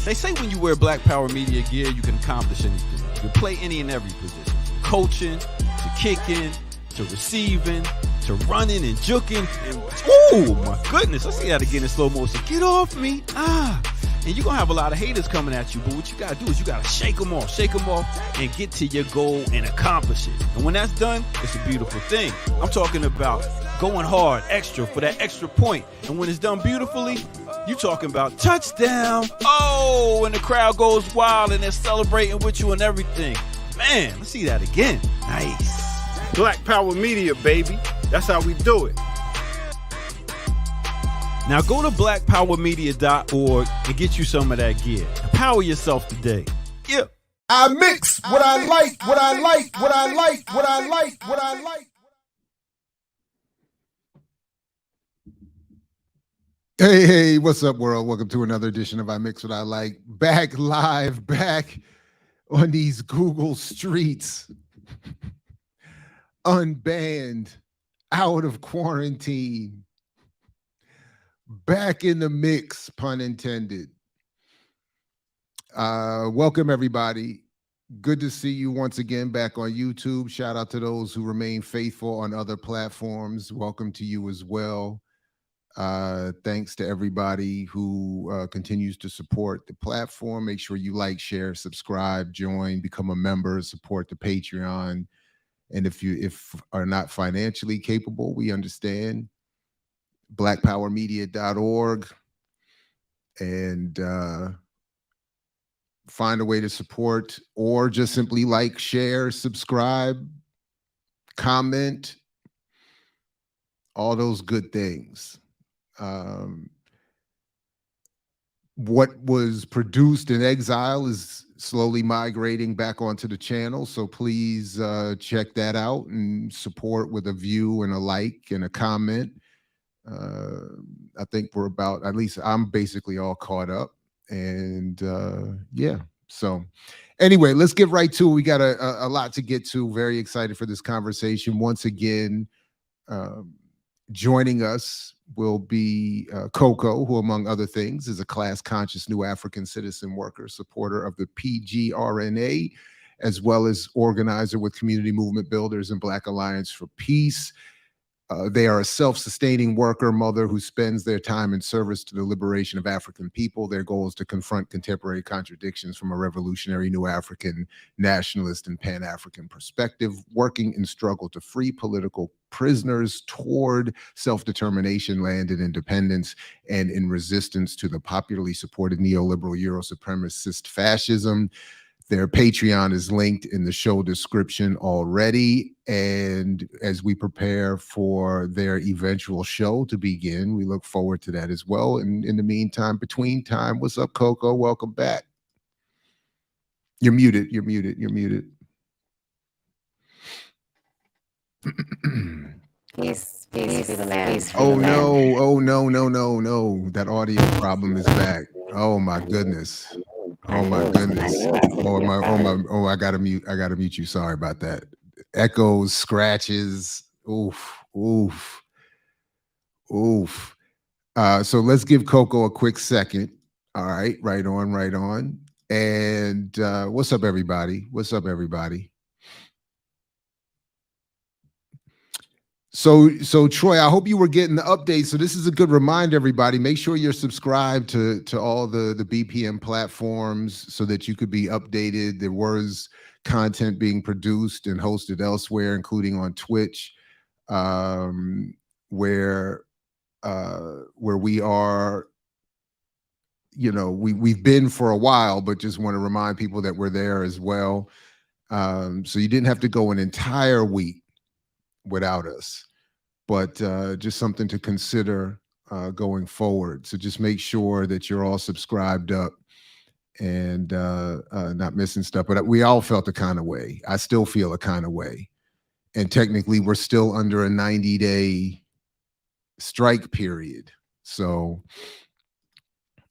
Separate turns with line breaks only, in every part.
They say when you wear Black Power Media gear, you can accomplish anything. You can play any and every position. From coaching, to kicking, to receiving, to running and juking. And, oh my goodness, let's see that again in slow motion. Get off me. And you're going to have a lot of haters coming at you, but what you got to do is you got to shake them off, and get to your goal and accomplish it. And when that's done, it's a beautiful thing. I'm talking about going hard, extra, for that extra point. And when it's done beautifully, you talking about touchdown. Oh, and the crowd goes wild and they're celebrating with you and everything. Man, let's see that again. Nice.
Black Power Media, baby. That's how we do it.
Now go to blackpowermedia.org and get you some of that gear. Empower yourself today. Yeah.
I mix what I like, what I like, what I like, what I like, what I like.
Hey, what's up, world? Welcome to another edition of I Mix What I Like. Back live, back on these Google streets. Unbanned, out of quarantine. Back in the mix, pun intended. Welcome, everybody. Good to see you once again back on YouTube. Shout out to those who remain faithful on other platforms. Welcome to you as well. Thanks to everybody who continues to support the platform. Make sure you like, share, subscribe, join, become a member, support the Patreon. And if are not financially capable, we understand. blackpowermedia.org and find a way to support, or just simply like, share, subscribe, comment, all those good things. What was produced in exile is slowly migrating back onto the channel, so please check that out and support with a view and a like and a comment. I think we're about, at least I'm basically all caught up, and yeah. So anyway, let's get right to it. We got a lot to get to. Very excited for this conversation. Once again, joining us will be Coco, who among other things is a class-conscious new African citizen worker, supporter of the PG-RNA, as well as organizer with Community Movement Builders and Black Alliance for Peace. They are a self-sustaining worker mother who spends their time in service to the liberation of African people. Their goal is to confront contemporary contradictions from a revolutionary new African, nationalist, and Pan-African perspective, working in struggle to free political prisoners toward self-determination, land, and independence, and in resistance to the popularly supported neoliberal euro-supremacist fascism. Their Patreon is linked in the show description already. And as we prepare for their eventual show to begin, we look forward to that as well. And in the meantime, between time, what's up, Coco? Welcome back. You're muted. You're muted. You're muted.
Peace be the land.
Oh, no. Oh, no, no, no, no. That audio problem is back. Oh, my goodness. Oh my goodness. I gotta mute you. Sorry about that. Echoes, scratches. Oof. So let's give Coco a quick second. All right, right on. And what's up, everybody? So Troy, I hope you were getting the updates. So this is a good reminder, everybody. Make sure you're subscribed to all the BPM platforms so that you could be updated. There was content being produced and hosted elsewhere, including on Twitch, where we are, we've been for a while, but just want to remind people that we're there as well. So you didn't have to go an entire week without us, but just something to consider going forward. So just make sure that you're all subscribed up and not missing stuff. But we all felt a kind of way. I still feel a kind of way. And technically, we're still under a 90-day strike period. So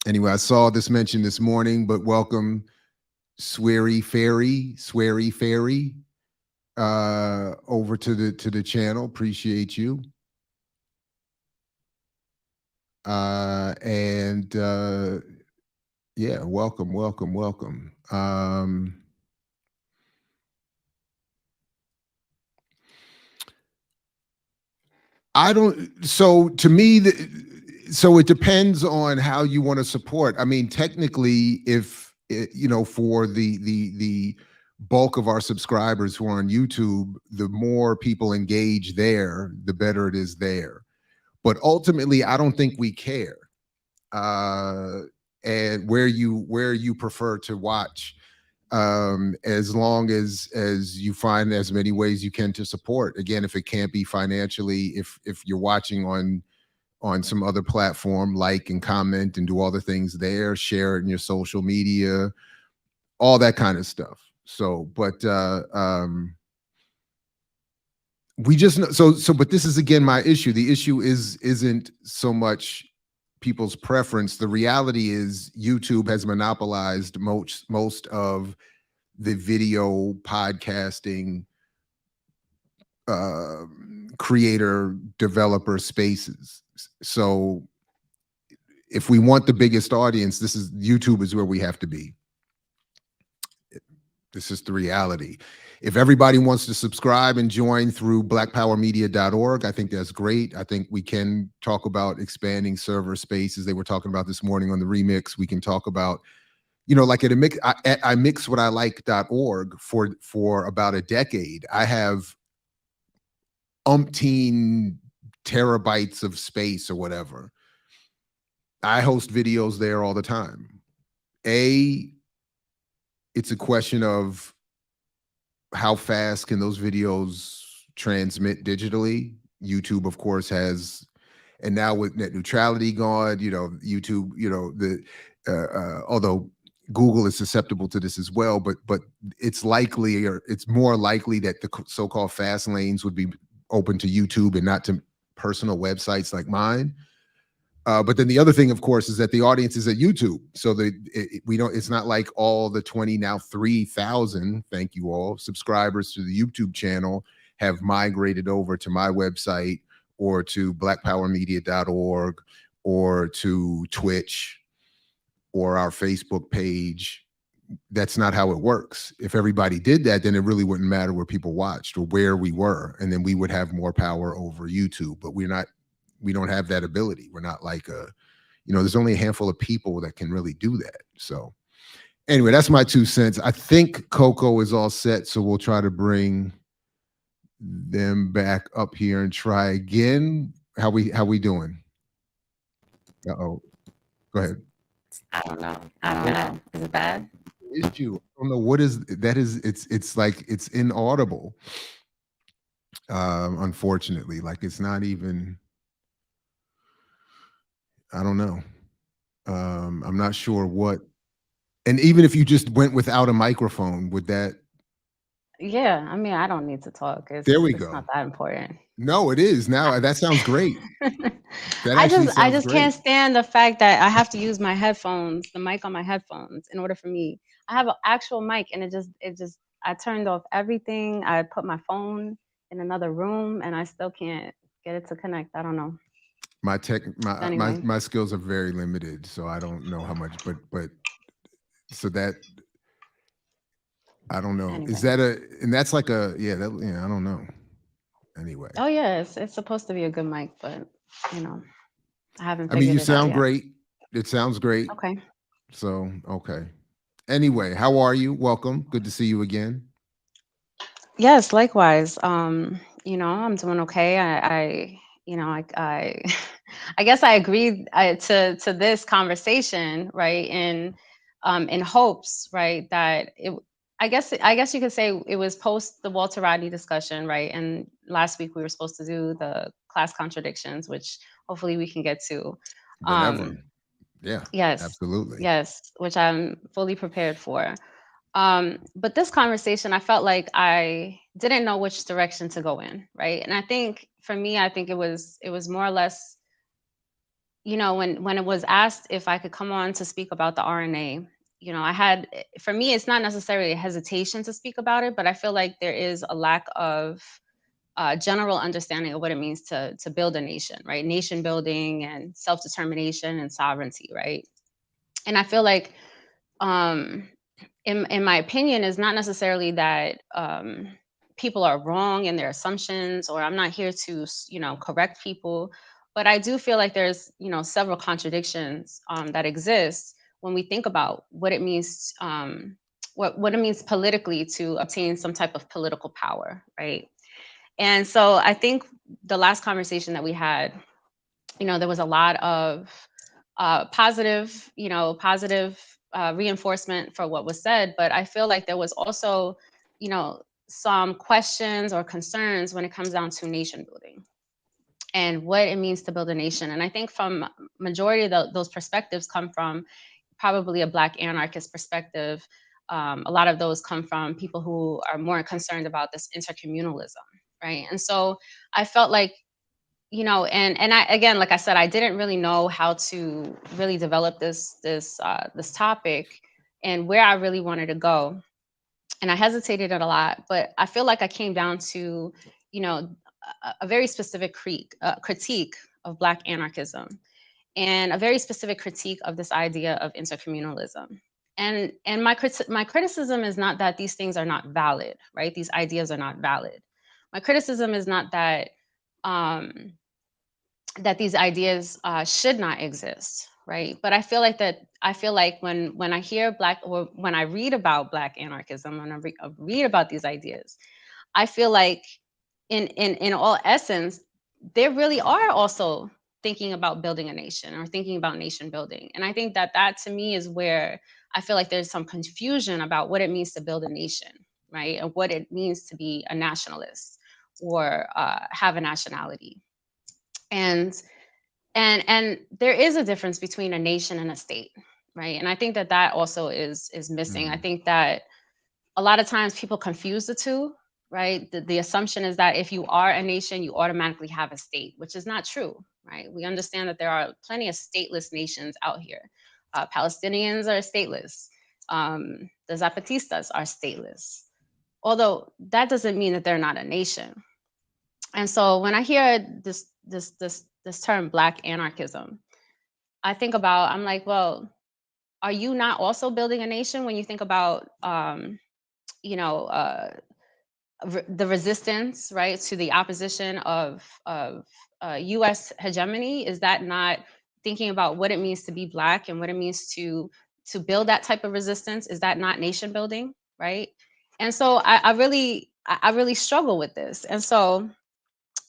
anyway, I saw this mentioned this morning, but welcome, Sweary Fairy. Over to the channel. Appreciate you. Yeah, welcome, welcome, welcome. I don't. So to me, so it depends on how you want to support. I mean, technically, if for the bulk of our subscribers who are on YouTube, the more people engage there, the better it is there. But ultimately, I don't think we care. And where you prefer to watch, as long as you find as many ways you can to support. Again, if it can't be financially, if you're watching on some other platform, like and comment and do all the things there, share it in your social media, all that kind of stuff. So, but we just know, but this is again my issue. The issue isn't so much people's preference. The reality is YouTube has monopolized most of the video podcasting creator developer spaces. So if we want the biggest audience, YouTube is where we have to be. This is the reality. If everybody wants to subscribe and join through blackpowermedia.org, I think that's great. I think we can talk about expanding server spaces. They were talking about this morning on the remix. We can talk about, like at I mixwhatilike.org for about a decade. I have umpteen terabytes of space or whatever. I host videos there all the time. It's a question of how fast can those videos transmit digitally. YouTube, of course, has, and now with net neutrality gone, YouTube, although Google is susceptible to this as well, but it's likely, or it's more likely, that the so-called fast lanes would be open to YouTube and not to personal websites like mine. But then the other thing, of course, is that the audience is at YouTube. So it's not like all the 20, now 3,000, thank you all, subscribers to the YouTube channel have migrated over to my website or to blackpowermedia.org or to Twitch or our Facebook page. That's not how it works. If everybody did that, then it really wouldn't matter where people watched or where we were. And then we would have more power over YouTube, but we don't have that ability. We're not like there's only a handful of people that can really do that. So anyway, that's my 2 cents. I think Coco is all set. So we'll try to bring them back up here and try again. How we doing? Uh-oh. Go ahead.
I don't know. Is it bad?
Issue. I don't know what is that. It's like it's inaudible. Unfortunately, like it's not even. I don't know. I'm not sure what. And even if you just went without a microphone, would that?
Yeah, I mean, I don't need to talk.
There we
It's
go.
not that important.
No, it is now. That sounds great. That
I
actually
just
sounds great.
can't stand the fact that I have to use my headphones, the mic on my headphones, in order for me. I have an actual mic, and it just I turned off everything. I put my phone in another room, and I still can't get it to connect. I don't know.
My my skills are very limited, so I don't know how much, but so that I don't know.
Anyway.
Is that and that's like I don't know. Anyway.
Oh yeah, it's supposed to be a good mic, but I haven't.
I mean, you sound
yet.
great. It sounds great.
Okay.
So okay. Anyway, how are you? Welcome. Good to see you again.
Yes, likewise. I'm doing okay. I guess I agreed to this conversation, right? In hopes, right, that I guess you could say it was post the Walter Rodney discussion, right? And last week we were supposed to do the class contradictions, which hopefully we can get to.
Whenever. Yeah.
Yes.
Absolutely.
Yes, which I'm fully prepared for. But this conversation, I felt like I didn't know which direction to go in, right? And I think for me, it was more or less, when it was asked if I could come on to speak about the RNA, for me, it's not necessarily a hesitation to speak about it, but I feel like there is a lack of general understanding of what it means to build a nation, right? Nation building and self-determination and sovereignty, right? And I feel like in my opinion, is not necessarily that people are wrong in their assumptions, or I'm not here to, correct people. But I do feel like there's, several contradictions that exist when we think about what it means, what it means politically to obtain some type of political power, right? And so I think the last conversation that we had, there was a lot of positive, reinforcement for what was said, but I feel like there was also, some questions or concerns when it comes down to nation building and what it means to build a nation. And I think from majority of those perspectives come from probably a Black anarchist perspective. A lot of those come from people who are more concerned about this intercommunalism, right? And so I felt like, and I, again, like I said, I didn't really know how to really develop this topic and where I really wanted to go, and I hesitated a lot. But I feel like I came down to, a very specific critique of Black anarchism, and a very specific critique of this idea of intercommunalism. And my criticism is not that these things are not valid, right? These ideas are not valid. My criticism is not that that these ideas should not exist, right? But I feel like when I hear or when I read about Black anarchism, when I read about these ideas, I feel like in all essence, they really are also thinking about building a nation or thinking about nation building. And I think that to me is where I feel like there's some confusion about what it means to build a nation, right? And what it means to be a nationalist or have a nationality. And there is a difference between a nation and a state, right? And I think that also is missing. I think that a lot of times people confuse the two, right? The assumption is that if you are a nation, you automatically have a state, which is not true, right? We understand that there are plenty of stateless nations out here. Palestinians are stateless. The Zapatistas are stateless. Although that doesn't mean that they're not a nation. And so when I hear this term Black anarchism, I'm like, well, are you not also building a nation when you think about, the resistance, right, to the opposition of U.S. hegemony? Is that not thinking about what it means to be Black and what it means to build that type of resistance? Is that not nation building, right? And so I really struggle with this. And so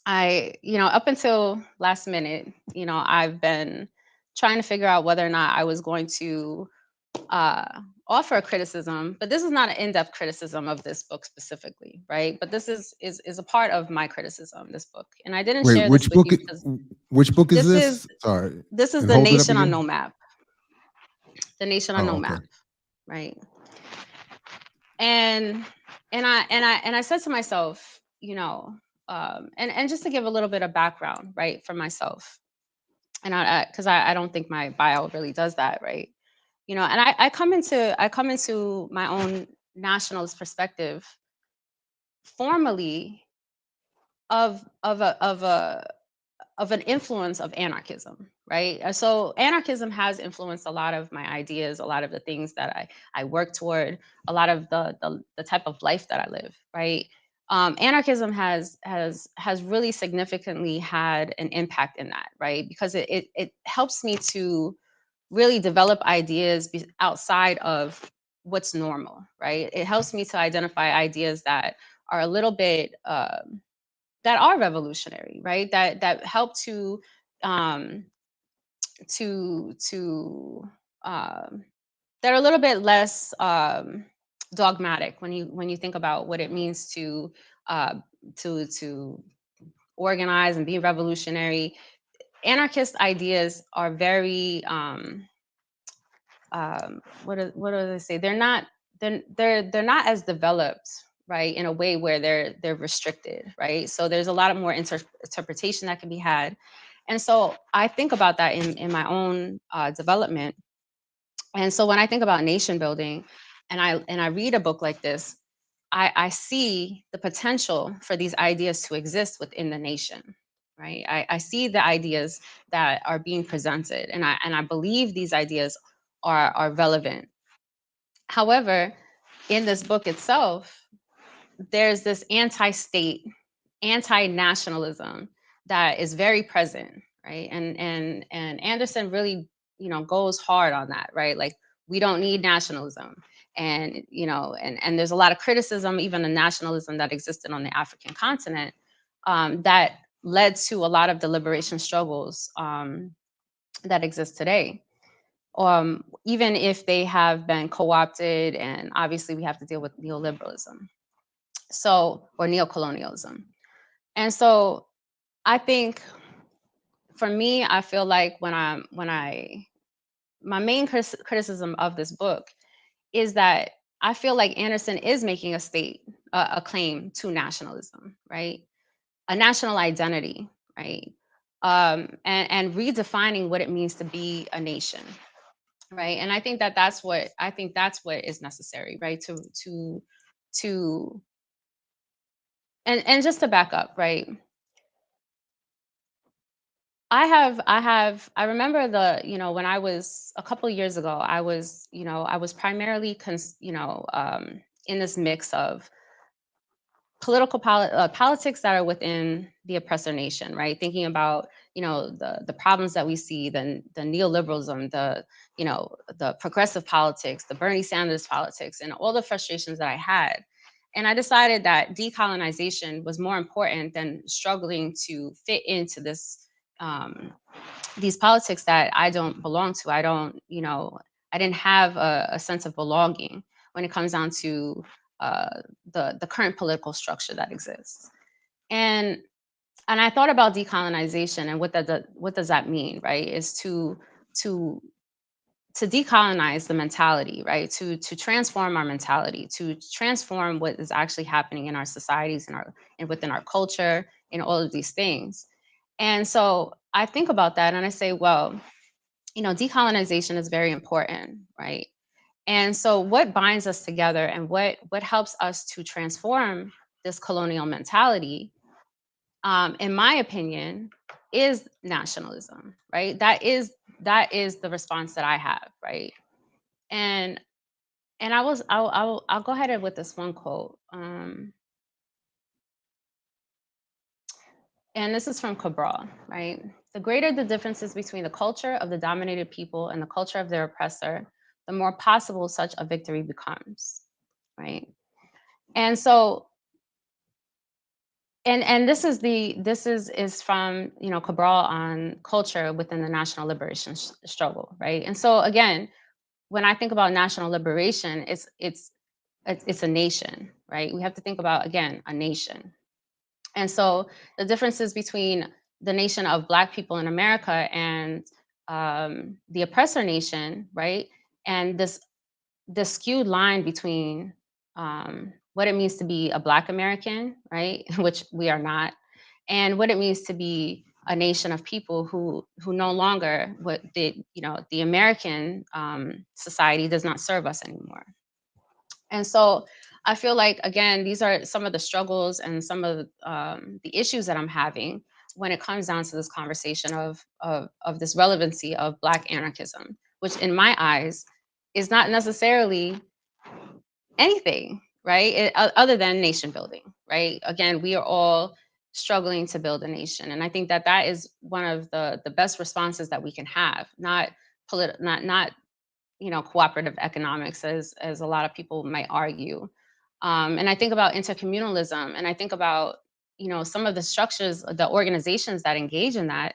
up until last minute, I've been trying to figure out whether or not I was going to offer a criticism, but this is not an in-depth criticism of this book specifically, right? But this is a part of my criticism, this book. And I didn't
Wait,
share
which
this with
book?
you because
Which book is
this
this? Sorry.
this is
And
the
hold it up
Nation on
again.
No Map, the Nation on
Oh,
No
okay.
Map, right? And I said to myself, and just to give a little bit of background, right, for myself, and because I don't think my bio really does that, right? And I come into my own nationalist perspective formally of an influence of anarchism, right? So anarchism has influenced a lot of my ideas, a lot of the things that I work toward, a lot of the type of life that I live, right? Anarchism has really significantly had an impact in that, right? Because it helps me to really develop ideas outside of what's normal, right? It helps me to identify ideas that are a little bit that are revolutionary, right? That help um, to that are a little bit less dogmatic when you think about what it means to uh, to organize and be revolutionary. Anarchist ideas are very what do they say? They're not as developed, right, in a way where they're restricted, right? So there's a lot of more interpretation that can be had. And so I think about that in my own development. And so when I think about nation building and I read a book like this, I see the potential for these ideas to exist within the nation, right? I see the ideas that are being presented, and I believe these ideas are relevant However, in this book itself, there's this anti-state, anti-nationalism that is very present, right? And Anderson really, goes hard on that, right? Like, we don't need nationalism. And, and there's a lot of criticism, even the nationalism that existed on the African continent, that led to a lot of the liberation struggles that exist today. Even if they have been co-opted, and obviously we have to deal with neoliberalism, or neocolonialism. And so I think, for me, I feel like my main criticism of this book is that I feel like Anderson is making a claim to nationalism, right? A national identity, right? And redefining what it means to be a nation, right? And I think that's what is necessary, right? To and just to back up, right? I remember when I was a couple of years ago, I was primarily in this mix of politics that are within the oppressor nation, right? Thinking about the problems that we see, the neoliberalism, the progressive politics, the Bernie Sanders politics, and all the frustrations that I had. And I decided that decolonization was more important than struggling to fit into these politics that I don't belong to. I didn't have a sense of belonging when it comes down to the current political structure that exists. And I thought about decolonization and what does that mean, right? Is to decolonize the mentality, right? To transform our mentality, to transform what is actually happening in our societies and within our culture and all of these things. And so I think about that and I say, well, decolonization is very important, right? And so what binds us together and what helps us to transform this colonial mentality, in my opinion, is nationalism, right? That is the response that I have, right? And I'll go ahead with this one quote. And this is from Cabral, right? The greater the differences between the culture of the dominated people and the culture of their oppressor, the more possible such a victory becomes, right? And so, and this is from Cabral on culture within the national liberation struggle, right? And so again, when I think about national liberation, it's a nation, right? We have to think about, again, a nation. And so the differences between the nation of Black people in America and the oppressor nation, right? And this skewed line between what it means to be a Black American, right, which we are not, and what it means to be a nation of people who no longer, the American society does not serve us anymore. And so I feel like, again, these are some of the struggles and some of the issues that I'm having when it comes down to this conversation of this relevancy of Black anarchism, which in my eyes is not necessarily anything, right? Other than nation building, right? Again, we are all struggling to build a nation. And I think that is one of the best responses that we can have, not cooperative economics, as a lot of people might argue. And I think about intercommunalism, and I think about some of the structures, the organizations that engage in that.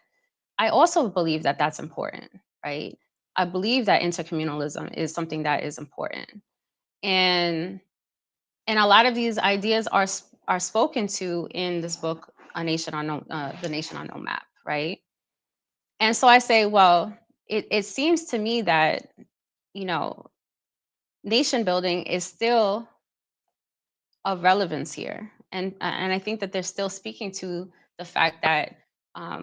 I also believe that that's important, right? I believe that intercommunalism is something that is important, and a lot of these ideas are spoken to in this book, The Nation on No Map, right? And so I say, well, it seems to me that nation building is still of relevance here. And I think that they're still speaking to the fact that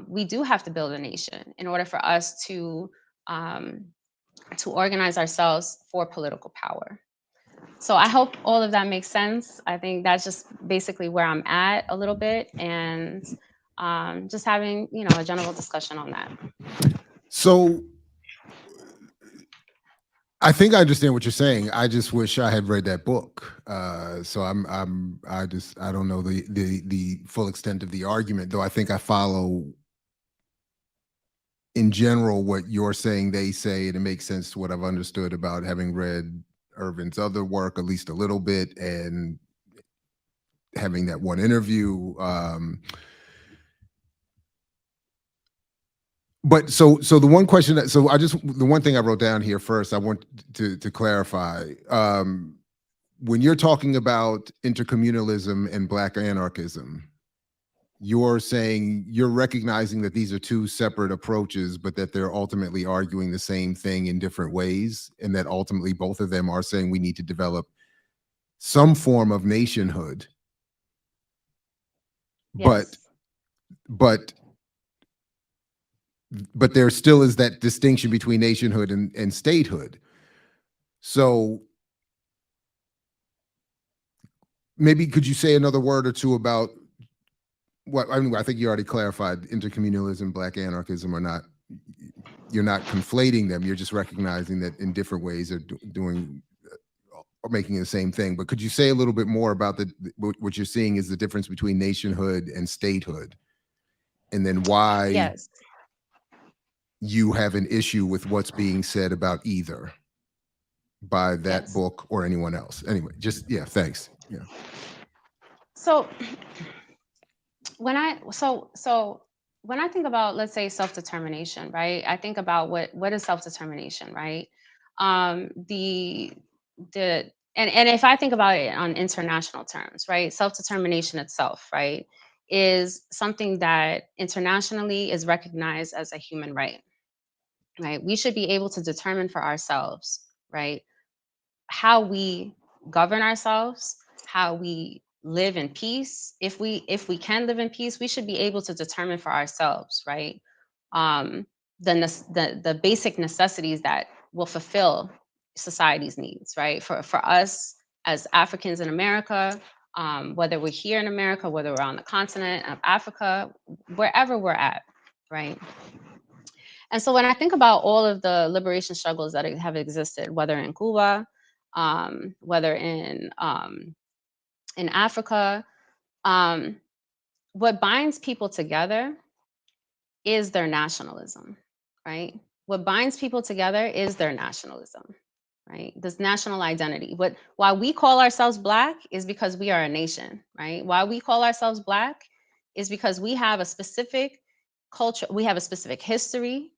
we do have to build a nation in order for us to organize ourselves for political power. So I hope all of that makes sense. I think that's just basically where I'm at a little bit, and just having a general discussion on that.
So I think I understand what you're saying. I just wish I had read that book. So I don't know the full extent of the argument, though I think I follow in general what you're saying, they say, and it makes sense to what I've understood about having read Irvin's other work, at least a little bit, and having that one interview. But so the one question that the one thing I wrote down here first, I want to clarify. When you're talking about intercommunalism and Black anarchism, you're saying you're recognizing that these are two separate approaches, but that they're ultimately arguing the same thing in different ways, and that ultimately both of them are saying we need to develop some form of nationhood.
Yes.
But there still is that distinction between nationhood and statehood. So maybe could you say another word or two about what, I mean, I think you already clarified intercommunalism, Black anarchism are not, you're not conflating them. You're just recognizing that in different ways they're doing or making the same thing. But could you say a little bit more about what you're seeing is the difference between nationhood and statehood, and then why
Yes.
you have an issue with what's being said about either by that
Yes.
book or anyone else? Anyway, just, yeah, thanks. Yeah.
So when I think about, let's say, self-determination, right? I think about what is self-determination, right? And if I think about it on international terms, right? Self-determination itself, right, is something that internationally is recognized as a human right, right? We should be able to determine for ourselves, right, how we govern ourselves, how we live in peace. If we can live in peace, we should be able to determine for ourselves, right? Um, the basic necessities that will fulfill society's needs, right? For us as Africans in America, whether we're here in America, whether we're on the continent of Africa, wherever we're at, right? And so when I think about all of the liberation struggles that have existed, whether in Cuba, whether in Africa, what binds people together is their nationalism, right? What binds people together is their nationalism, right? This national identity. Why we call ourselves Black is because we are a nation, right? Why we call ourselves Black is because we have a specific culture, we have a specific history,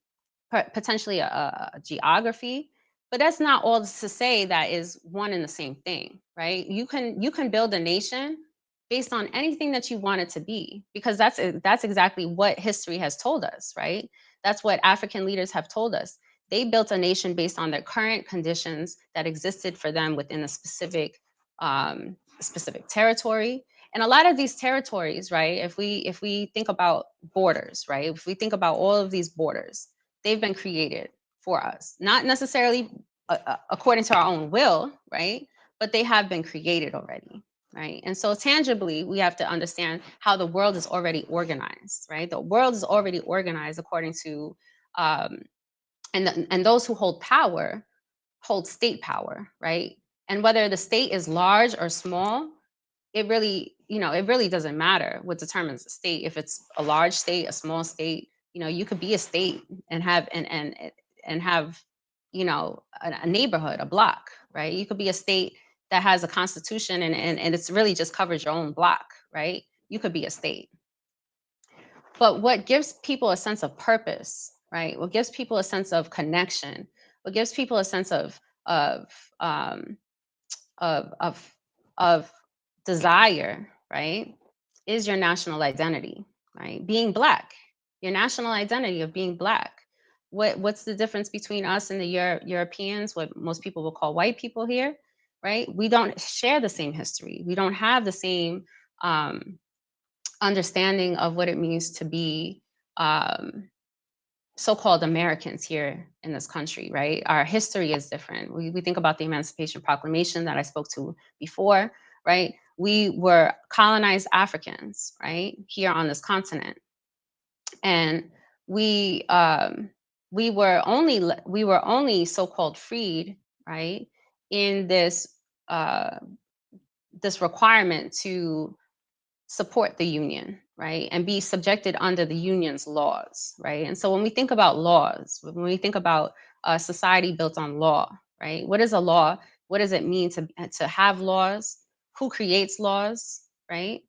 potentially a geography, but that's not all to say that is one and the same thing, right? You can build a nation based on anything that you want it to be, because that's exactly what history has told us, right? That's what African leaders have told us. They built a nation based on their current conditions that existed for them within a specific territory. And a lot of these territories, right, if we think about borders, right, if we think about all of these borders, they've been created for us, not necessarily according to our own will, right? But they have been created already, right? And so tangibly, we have to understand how the world is already organized, right? The world is already organized according to, and those who hold power hold state power, right? And whether the state is large or small, it really doesn't matter what determines the state. If it's a large state, a small state, you could be a state and have and have a neighborhood, a block, right? You could be a state that has a constitution and it's really just covers your own block, right? You could be a state. But what gives people a sense of purpose, right? What gives people a sense of connection? What gives people a sense of desire, right, is your national identity, right? Being Black, your national identity of being Black. What's the difference between us and the Europeans, what most people will call white people here, right? We don't share the same history. We don't have the same understanding of what it means to be so-called Americans here in this country, right? Our history is different. We think about the Emancipation Proclamation that I spoke to before, right? We were colonized Africans, right, here on this continent, and we were only so-called freed right, in this requirement to support the union, right, and be subjected under the union's laws, right? And so when we think about laws, when we think about a society built on law, right, what is a law? What does it mean to have laws? Who creates laws, right?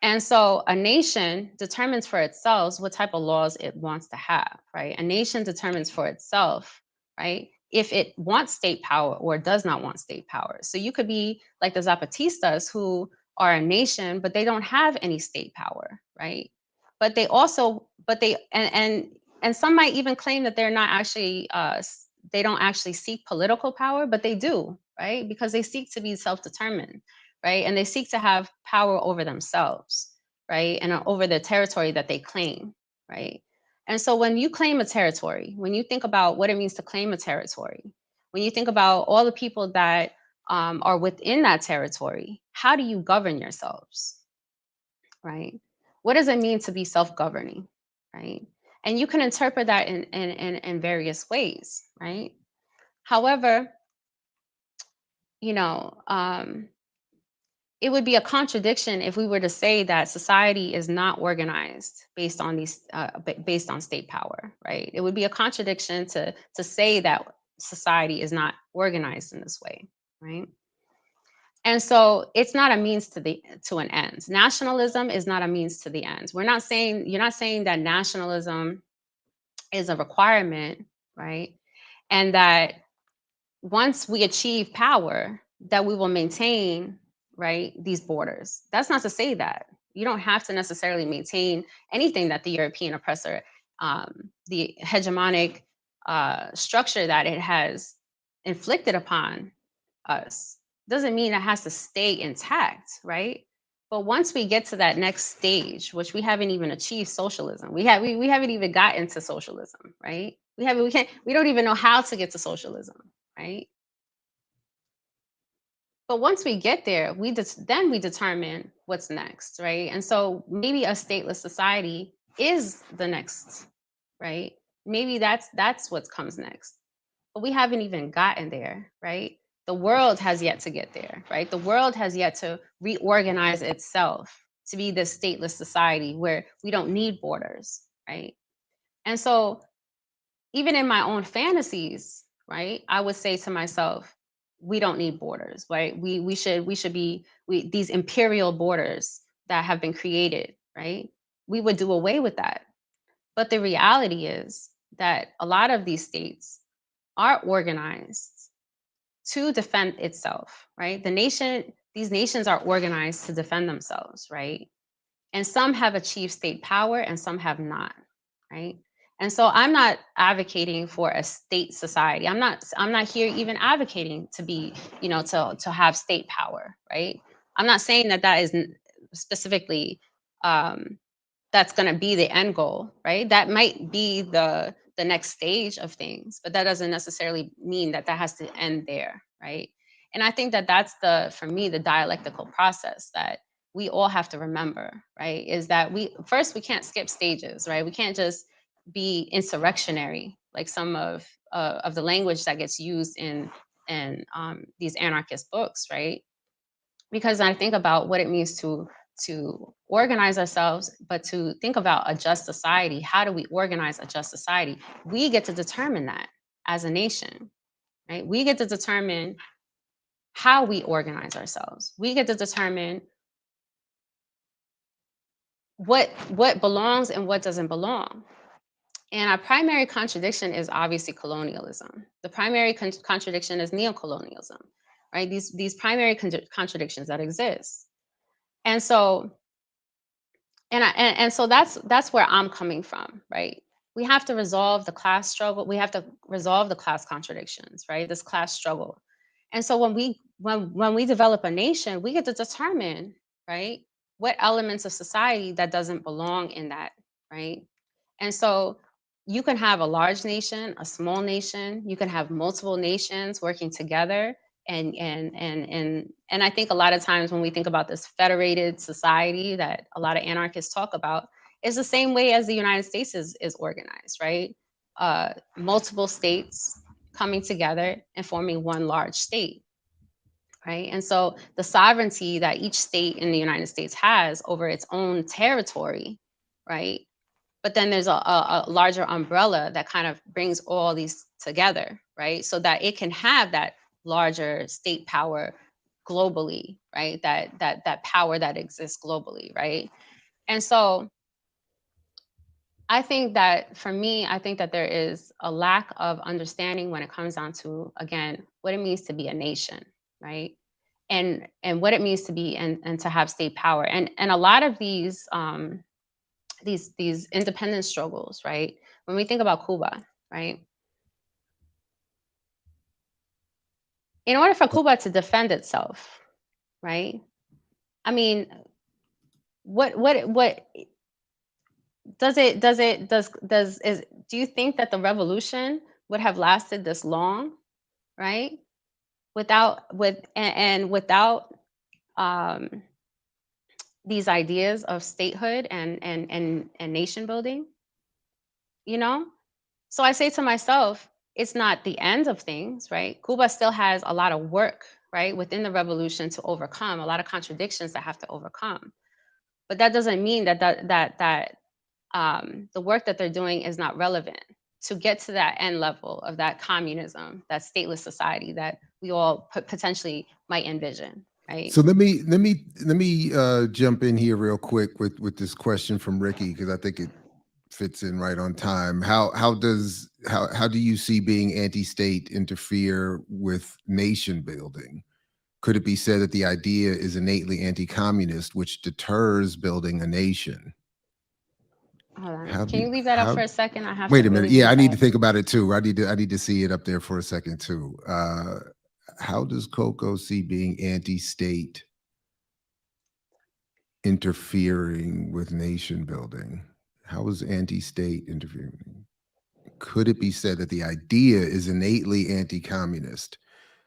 And so a nation determines for itself what type of laws it wants to have, right? A nation determines for itself, right, if it wants state power or does not want state power. So you could be like the Zapatistas, who are a nation, but they don't have any state power, right? But they also, and some might even claim that they're not actually, they don't actually seek political power, but they do, right? Because they seek to be self-determined, right? And they seek to have power over themselves, right? And over the territory that they claim, right? And so when you claim a territory, when you think about what it means to claim a territory, when you think about all the people that are within that territory, how do you govern yourselves, right? What does it mean to be self-governing, right? And you can interpret that in various ways, right? However, you know, it would be a contradiction if we were to say that society is not organized based on based on state power, right? It would be a contradiction to say that society is not organized in this way, right? And so it's not a means to an end. Nationalism is not a means to the end. You're not saying that nationalism is a requirement, right? And that once we achieve power, that we will maintain, right, these borders. That's not to say that. You don't have to necessarily maintain anything that the European oppressor, the hegemonic structure that it has inflicted upon us, doesn't mean it has to stay intact, right? But once we get to that next stage, which we haven't even achieved socialism, we haven't even gotten to socialism, right? We don't even know how to get to socialism, right? But once we get there, then we determine what's next, right? And so maybe a stateless society is the next, right? Maybe that's what comes next. But we haven't even gotten there, right? The world has yet to get there, right? The world has yet to reorganize itself to be this stateless society where we don't need borders, right? And so even in my own fantasies, right, I would say to myself, we don't need borders, right? We should be these imperial borders that have been created, right? We would do away with that. But the reality is that a lot of these states are organized to defend itself, right? These nations are organized to defend themselves, right? And some have achieved state power and some have not, right? And so I'm not advocating for a state society. I'm not here even advocating to be, to have state power, right? I'm not saying that is specifically that's going to be the end goal, right? That might be the next stage of things, but that doesn't necessarily mean that has to end there, right? And I think that that's for me, the dialectical process that we all have to remember, right? Is that we can't skip stages, right? We can't just be insurrectionary like some of the language that gets used in these anarchist books, right? Because I think about what it means to organize ourselves, but to think about a just society. How do we organize a just society? We get to determine that as a nation, right? We get to determine how we organize ourselves. We get to determine what belongs and what doesn't belong. And our primary contradiction is obviously colonialism. The primary contradiction is neocolonialism, right? These primary contradictions that exist. And so, and so that's where I'm coming from, right? We have to resolve the class struggle. We have to resolve the class contradictions, right? This class struggle. And so when we develop a nation, we get to determine, right, what elements of society that doesn't belong in that, right? And so you can have a large nation, a small nation, you can have multiple nations working together. And I think a lot of times when we think about this federated society that a lot of anarchists talk about, is the same way as the United States is organized, right? Multiple states, coming together and forming one large state, right? And so the sovereignty that each state in the United States has over its own territory, right? But then there's a larger umbrella that kind of brings all these together, right? So that it can have that larger state power globally, right? That power that exists globally, right? And so I think that for me, I think that there is a lack of understanding when it comes down to, again, what it means to be a nation, right? And what it means to be and to have state power. And a lot of these independence struggles, right? When we think about Cuba, right? In order for Cuba to defend itself, right? I mean, what do you think that the revolution would have lasted this long, right? Without these ideas of statehood and nation building, you know? So I say to myself, it's not the end of things, right? Cuba still has a lot of work, right, within the revolution to overcome, a lot of contradictions that have to overcome. But that doesn't mean that the work that they're doing is not relevant to get to that end level of that communism, that stateless society that we all potentially might envision, right?
So let me jump in here real quick with this question from Ricky, because I think it fits in right on time. How do you see being anti-state interfere with nation building? Could it be said that the idea is innately anti-communist, which deters building a nation?
Hold on. Can you leave that up for a second? I have to.
Wait a minute.
Really
Yeah, I need to think about it too. I need to see it up there for a second too. How does Coco see being anti-state interfering with nation building? How is anti-state interfering? Could it be said that the idea is innately anti-communist?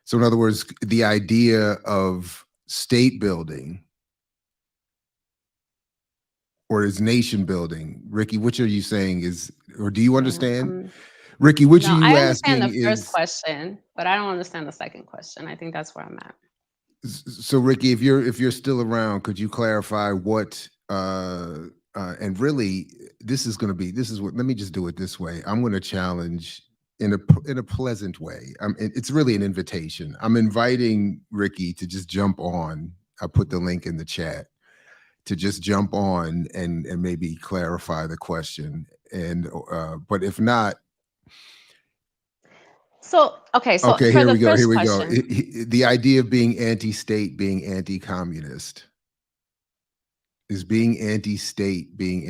So in other words, the idea of state building or is nation building? Ricky, which are you saying is, or do you understand? Ricky, which are you
I
asking
understand the first question, but I don't understand the second question. I think that's where I'm at.
So Ricky, if you're still around, could you clarify what and really this is what, let me just do it this way. I'm going to challenge in a pleasant way. It's really an invitation. I'm inviting Ricky to just jump on. I put the link in the chat to just jump on and maybe clarify the question. And but if not,
okay,
here we go.
Question,
The idea of being anti-state, being anti-communist. Is being anti-state, being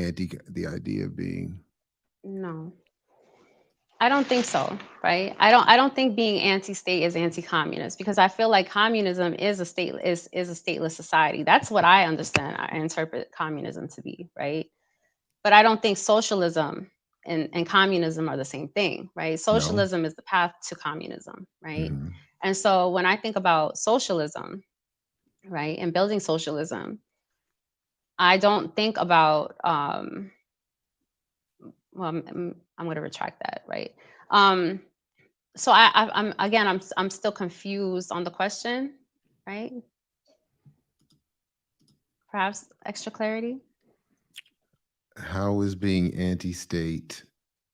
the idea of being?
No, I don't think so, right? I don't think being anti-state is anti-communist, because I feel like communism is a stateless society. That's what I understand. I interpret communism to be, right? But I don't think socialism and communism are the same thing, right? Socialism is the path to communism, right?
Mm-hmm.
And so when I think about socialism, right, and building socialism, I don't think about well, I'm going to retract that, right? So I'm still confused on the question, right? Perhaps extra clarity.
How is being anti-state,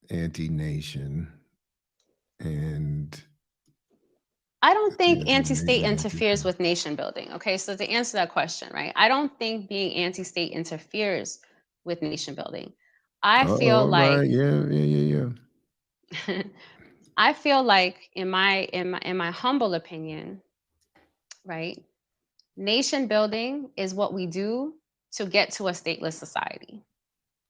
anti-nation, and
I don't think anti-state interferes with nation building. Okay, so to answer that question, right? I don't think being anti-state interferes with nation building. I feel like,
right. Yeah.
I feel like in my humble opinion, right? Nation building is what we do to get to a stateless society,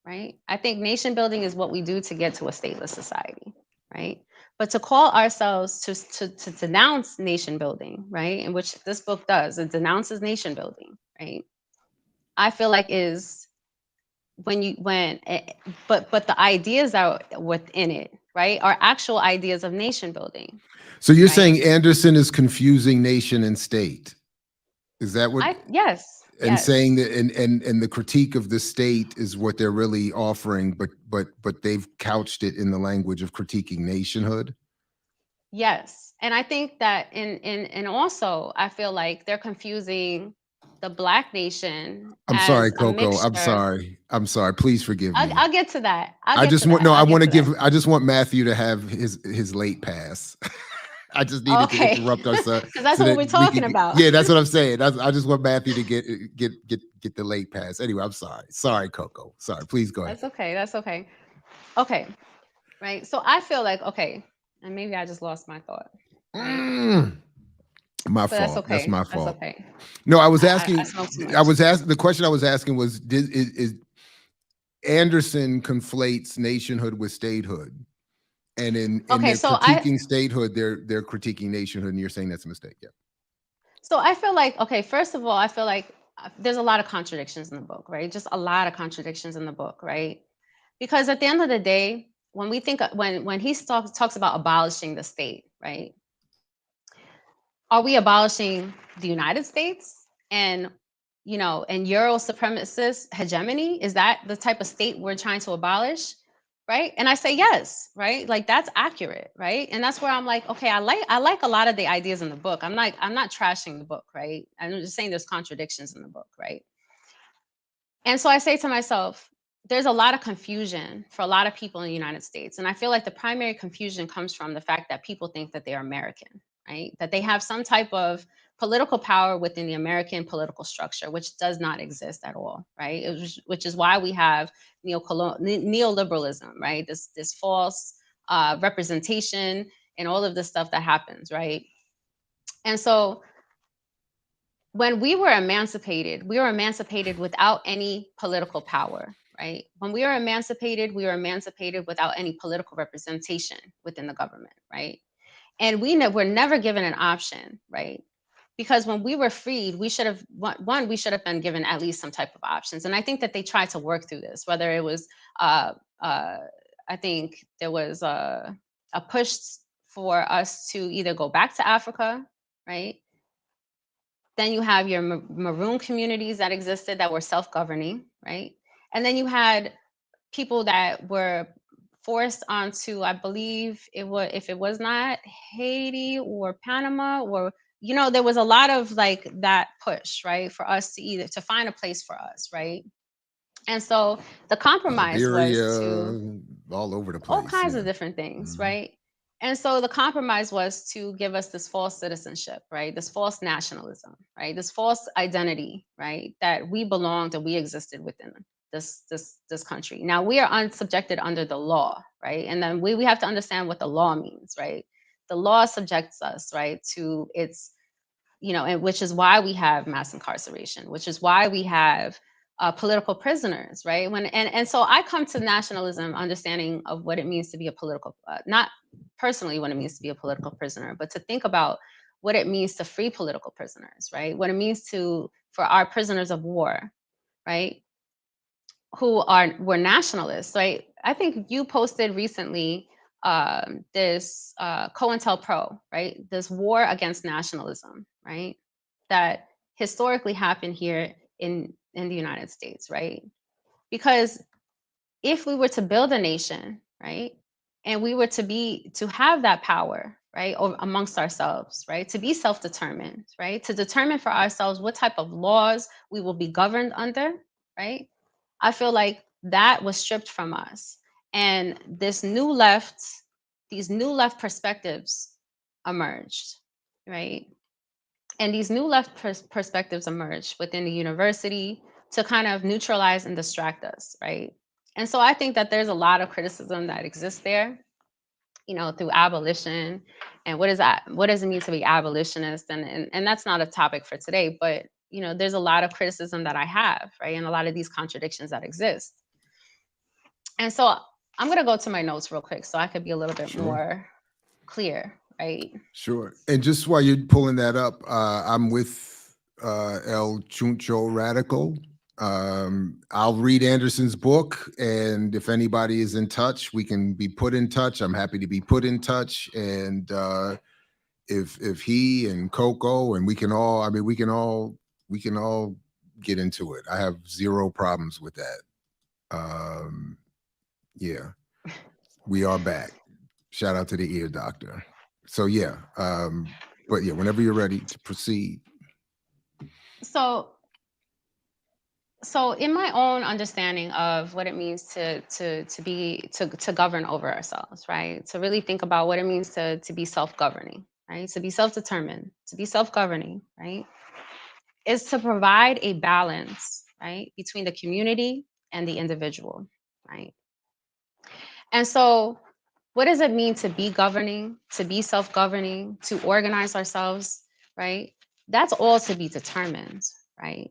right? I think nation building is what we do to get to a stateless society, right? But to call ourselves to denounce nation building, right? In which this book does, it denounces nation building, right? I feel like is but the ideas that within it, right, are actual ideas of nation building.
So you're saying Anderson is confusing nation and state? Is that what?
Yes.
And saying that, and the critique of the state is what they're really offering, but they've couched it in the language of critiquing nationhood.
Yes. And I think that and also I feel like they're confusing the Black nation
I'm sorry,
as a
Coco. I'm
mixture.
sorry. I'm sorry. Please forgive me.
I'll get to that. I'll
I
get
just
to
want
that.
no. I
I'll get
want to
to that.
give. I just want Matthew to have his late pass. I just needed to
Okay.
interrupt our son
Because that's
so
what
that
we're
we
talking
could.
about.
Yeah, that's what I'm saying. I just want Matthew to get the late pass. Anyway, I'm sorry. Sorry, Coco. Sorry. Please go ahead.
That's okay. That's okay. Okay. Right. So I feel like, okay, and maybe I just lost my thought. Right.
My
But that's
fault. That's
okay.
my
That's
fault.
okay.
No, I was
I
asking.
smoke too much.
I was asking. The question I was asking was: is Anderson conflates nationhood with statehood? And in
Okay.
their critiquing statehood, they're critiquing nationhood, and you're saying that's a mistake. Yeah.
So I feel like, okay, first of all, I feel like there's a lot of contradictions in the book, right? Just a lot of contradictions in the book, right? Because at the end of the day, when we think when he talks about abolishing the state, right? Are we abolishing the United States and and euro-supremacist hegemony? Is that the type of state we're trying to abolish? Right. And I say yes, right? Like that's accurate, right? And that's where I'm like, okay, I like a lot of the ideas in the book. I'm not trashing the book, right? I'm just saying there's contradictions in the book, right? And so I say to myself, there's a lot of confusion for a lot of people in the United States. And I feel like the primary confusion comes from the fact that people think that they are American, right? That they have some type of political power within the American political structure, which does not exist at all, right? Which is why we have neoliberalism, right? This false representation and all of this stuff that happens, right? And so when we were emancipated without any political power, right? When we were emancipated without any political representation within the government, right? And were never given an option, right? Because when we were freed, we should have we should have been given at least some type of options. And I think that they tried to work through this, whether it was, I think there was a push for us to either go back to Africa, right? Then you have your maroon communities that existed that were self-governing, right? And then you had people that were forced onto, I believe it was, if it was not Haiti or Panama, or there was a lot of like that push, right, for us to find a place for us, right? And so the compromise was to
Liberia, all over the
all
place.
kinds
Yeah.
of different things,
Mhm.
right? And so the compromise was to give us this false citizenship, right? This false nationalism, right? This false identity, right? That we belonged and we existed within this country. Now we are unsubjected under the law, right? And then we have to understand what the law means, right? The law subjects us, right, to its, and which is why we have mass incarceration, which is why we have political prisoners, right? And so I come to nationalism understanding of what it means to be a political, not personally what it means to be a political prisoner, but to think about what it means to free political prisoners, right? What it means for our prisoners of war, right? Were nationalists, right? I think you posted recently this COINTELPRO, right? This war against nationalism, right? That historically happened here in the United States, right? Because if we were to build a nation, right, and we were to have that power, right, amongst ourselves, right, to be self-determined, right, to determine for ourselves what type of laws we will be governed under, right? I feel like that was stripped from us. And these new left perspectives emerged, right? And these new left perspectives emerged within the university to kind of neutralize and distract us, right? And so I think that there's a lot of criticism that exists there, through abolition and what does it mean to be abolitionist? And that's not a topic for today, but there's a lot of criticism that I have, right? And a lot of these contradictions that exist. And so I'm gonna go to my notes real quick so I could be a little bit more clear, right?
Sure. And just while you're pulling that up, I'm with El Chuncho Radical. I'll read Anderson's book, and if anybody is in touch, we can be put in touch. I'm happy to be put in touch. And if he and Coco and we can all get into it. I have zero problems with that. Yeah, we are back. Shout out to the ear doctor. So yeah, but yeah, whenever you're ready to proceed.
So in my own understanding of what it means to govern over ourselves, right? To really think about what it means to be self-governing, right? To be self-determined, to be self-governing, right? Is to provide a balance, right, between the community and the individual, right? And so what does it mean to be governing, to be self-governing, to organize ourselves, right? That's all to be determined, right?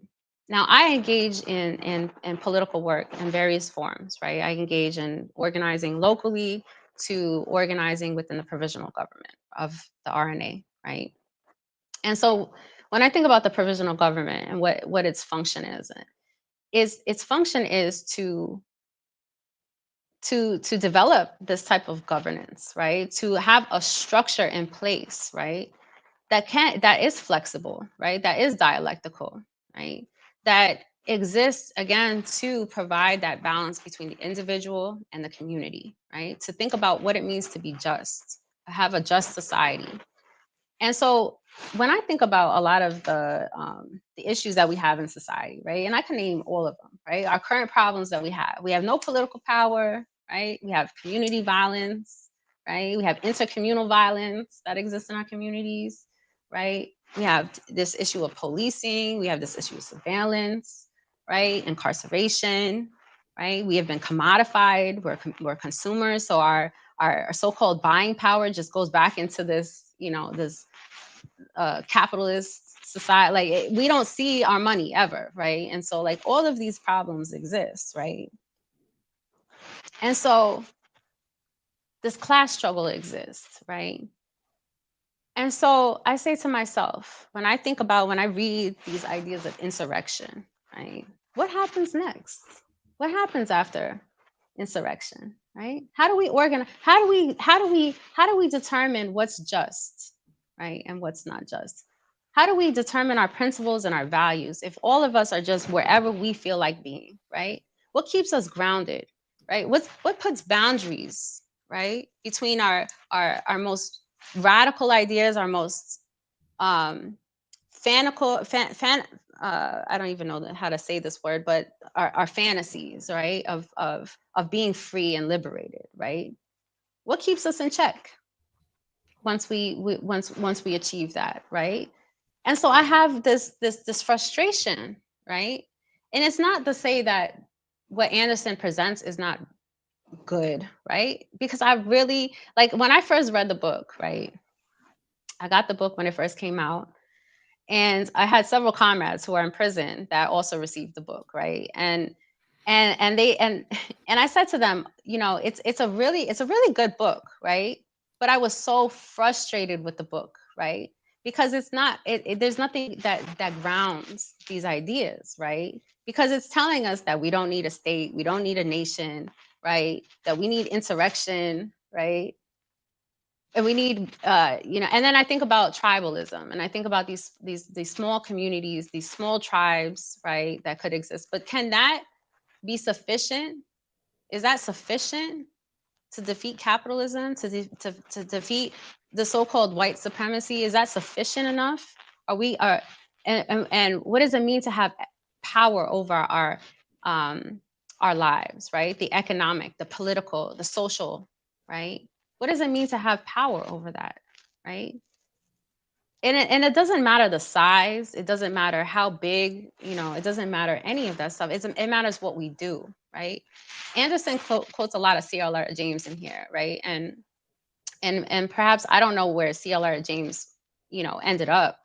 Now, I engage in political work in various forms, right? I engage in organizing locally to organizing within the provisional government of the RNA, right? And so when I think about the provisional government and what its function is its function is to develop this type of governance, right? To have a structure in place, right? That is flexible, right? That is dialectical, right? That exists again to provide that balance between the individual and the community, right? To think about what it means to be just, have a just society. And so when I think about a lot of the issues that we have in society, right? And I can name all of them, right? Our current problems that we have no political power, right? We have community violence, right? We have intercommunal violence that exists in our communities, right? We have this issue of policing. We have this issue of surveillance, right? Incarceration, right? We have been commodified. We're consumers. So our so-called buying power just goes back into this, this capitalist society. Like we don't see our money ever, right? And so like all of these problems exist, right? And so this class struggle exists, right? And so I say to myself, when I read these ideas of insurrection, right? What happens next? What happens after insurrection, right? How do we organize? How do we determine what's just, right? And what's not just? How do we determine our principles and our values if all of us are just wherever we feel like being, right? What keeps us grounded, right? What puts boundaries, right, between our most radical ideas, our most I don't even know how to say this word, but our fantasies, right, of being free and liberated, right? What keeps us in check once we achieve that, right? And so I have this frustration, right? And it's not to say that what Anderson presents is not good, right? Because I really, like, when I first read the book, right? I got the book when it first came out. And I had several comrades who are in prison that also received the book, right? And I said to them, it's a really good book, right? But I was so frustrated with the book, right? Because it's not, there's nothing that grounds these ideas, right? Because it's telling us that we don't need a state, we don't need a nation, right? That we need insurrection, right? And we need, and then I think about tribalism, and I think about these small communities, these small tribes, right, that could exist. But can that be sufficient? Is that sufficient to defeat capitalism, to defeat the so-called white supremacy? Is that sufficient enough? And what does it mean to have power over our lives, right? The economic, the political, the social, right? What does it mean to have power over that, right? And it doesn't matter the size, it doesn't matter how big, it doesn't matter any of that stuff. It matters what we do, right? Anderson quotes a lot of C.L.R. James in here, right? And perhaps I don't know where C.L.R. James, ended up,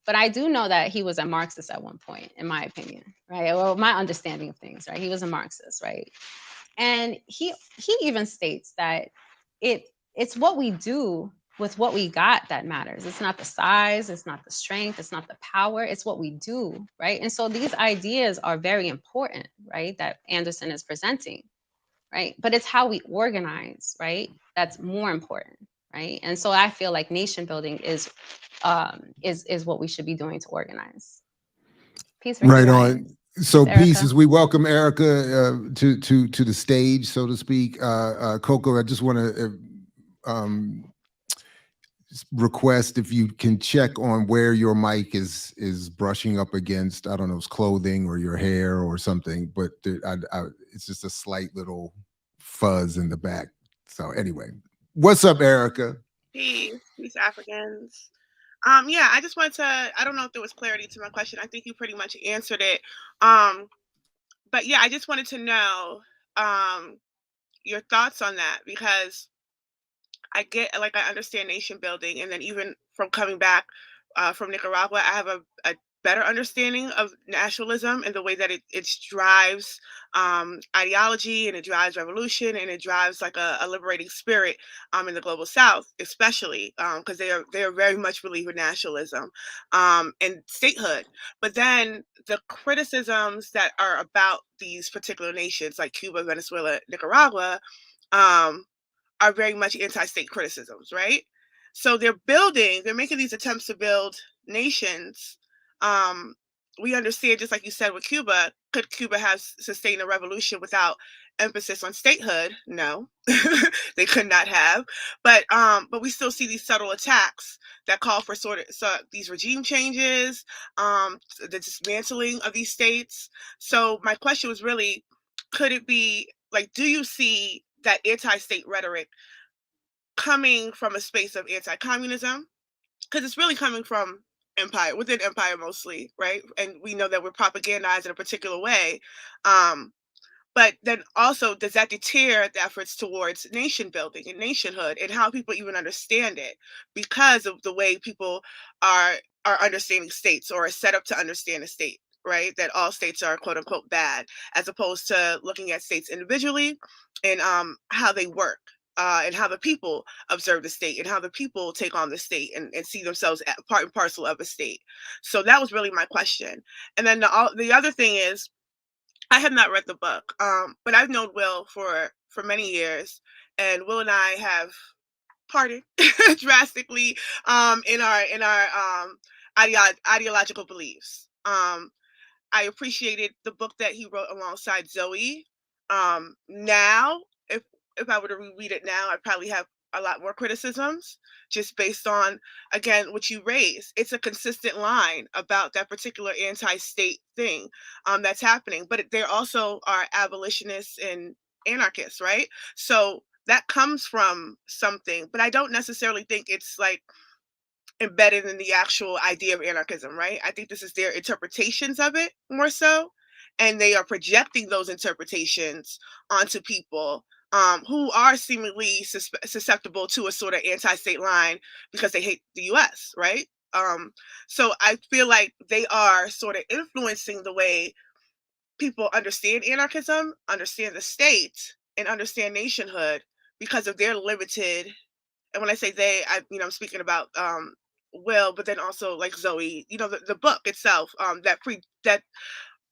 but I do know that he was a Marxist at one point, in my opinion, right? Well, my understanding of things, right? He was a Marxist, right? And he even states that it's what we do with what we got that matters. It's not the size, it's not the strength, it's not the power, it's what we do, right? And so these ideas are very important, right, that Anderson is presenting, right? But it's how we organize, right? That's more important, right? And so I feel like nation building is what we should be doing to organize. Peace.
Right on. So peace, as we welcome Erica to the stage, so to speak. Coco, I just want to request if you can check on where your mic is brushing up against, I don't know, it's clothing or your hair or something, but it's just a slight little fuzz in the back. So anyway, what's up, Erica?
Peace, Africans. Yeah, I just wanted to, I don't know if there was clarity to my question. I think you pretty much answered it. But yeah, I just wanted to know your thoughts on that, because I understand nation building, and then even from coming back from Nicaragua, I have a better understanding of nationalism and the way that it drives ideology, and it drives revolution, and it drives like a liberating spirit in the global South, especially because they are very much believe in nationalism and statehood. But then the criticisms that are about these particular nations, like Cuba, Venezuela, Nicaragua, are very much anti-state criticisms, right? So they're making these attempts to build nations. We understand, just like you said with Cuba, could Cuba have sustained a revolution without emphasis on statehood? No, they could not have. But we still see these subtle attacks that call for these regime changes, the dismantling of these states. So my question was really, could it be like, do you see that anti-state rhetoric coming from a space of anti-communism? Because it's really coming from within empire mostly, right? And we know that we're propagandized in a particular way. But then also, does that deter the efforts towards nation building and nationhood, and how people even understand it, because of the way people are understanding states, or are set up to understand a state, right? That all states are quote unquote bad, as opposed to looking at states individually, and how they work. And how the people observe the state, and how the people take on the state, and see themselves as part and parcel of a state. So that was really my question. And then the other thing is, I have not read the book, but I've known Will for many years, and Will and I have parted drastically in our ideological beliefs. I appreciated the book that he wrote alongside Zoe. Now, if I were to reread it now, I'd probably have a lot more criticisms, just based on, again, what you raised. It's a consistent line about that particular anti-state thing that's happening. But there also are abolitionists and anarchists, right? So that comes from something, but I don't necessarily think it's like embedded in the actual idea of anarchism, right? I think this is their interpretations of it more so, and they are projecting those interpretations onto people who are seemingly susceptible to a sort of anti-state line because they hate the U.S., right? So I feel like they are sort of influencing the way people understand anarchism, understand the state, and understand nationhood, because of their limited. And when I say they, I'm speaking about Will, but then also like Zoe, the book itself,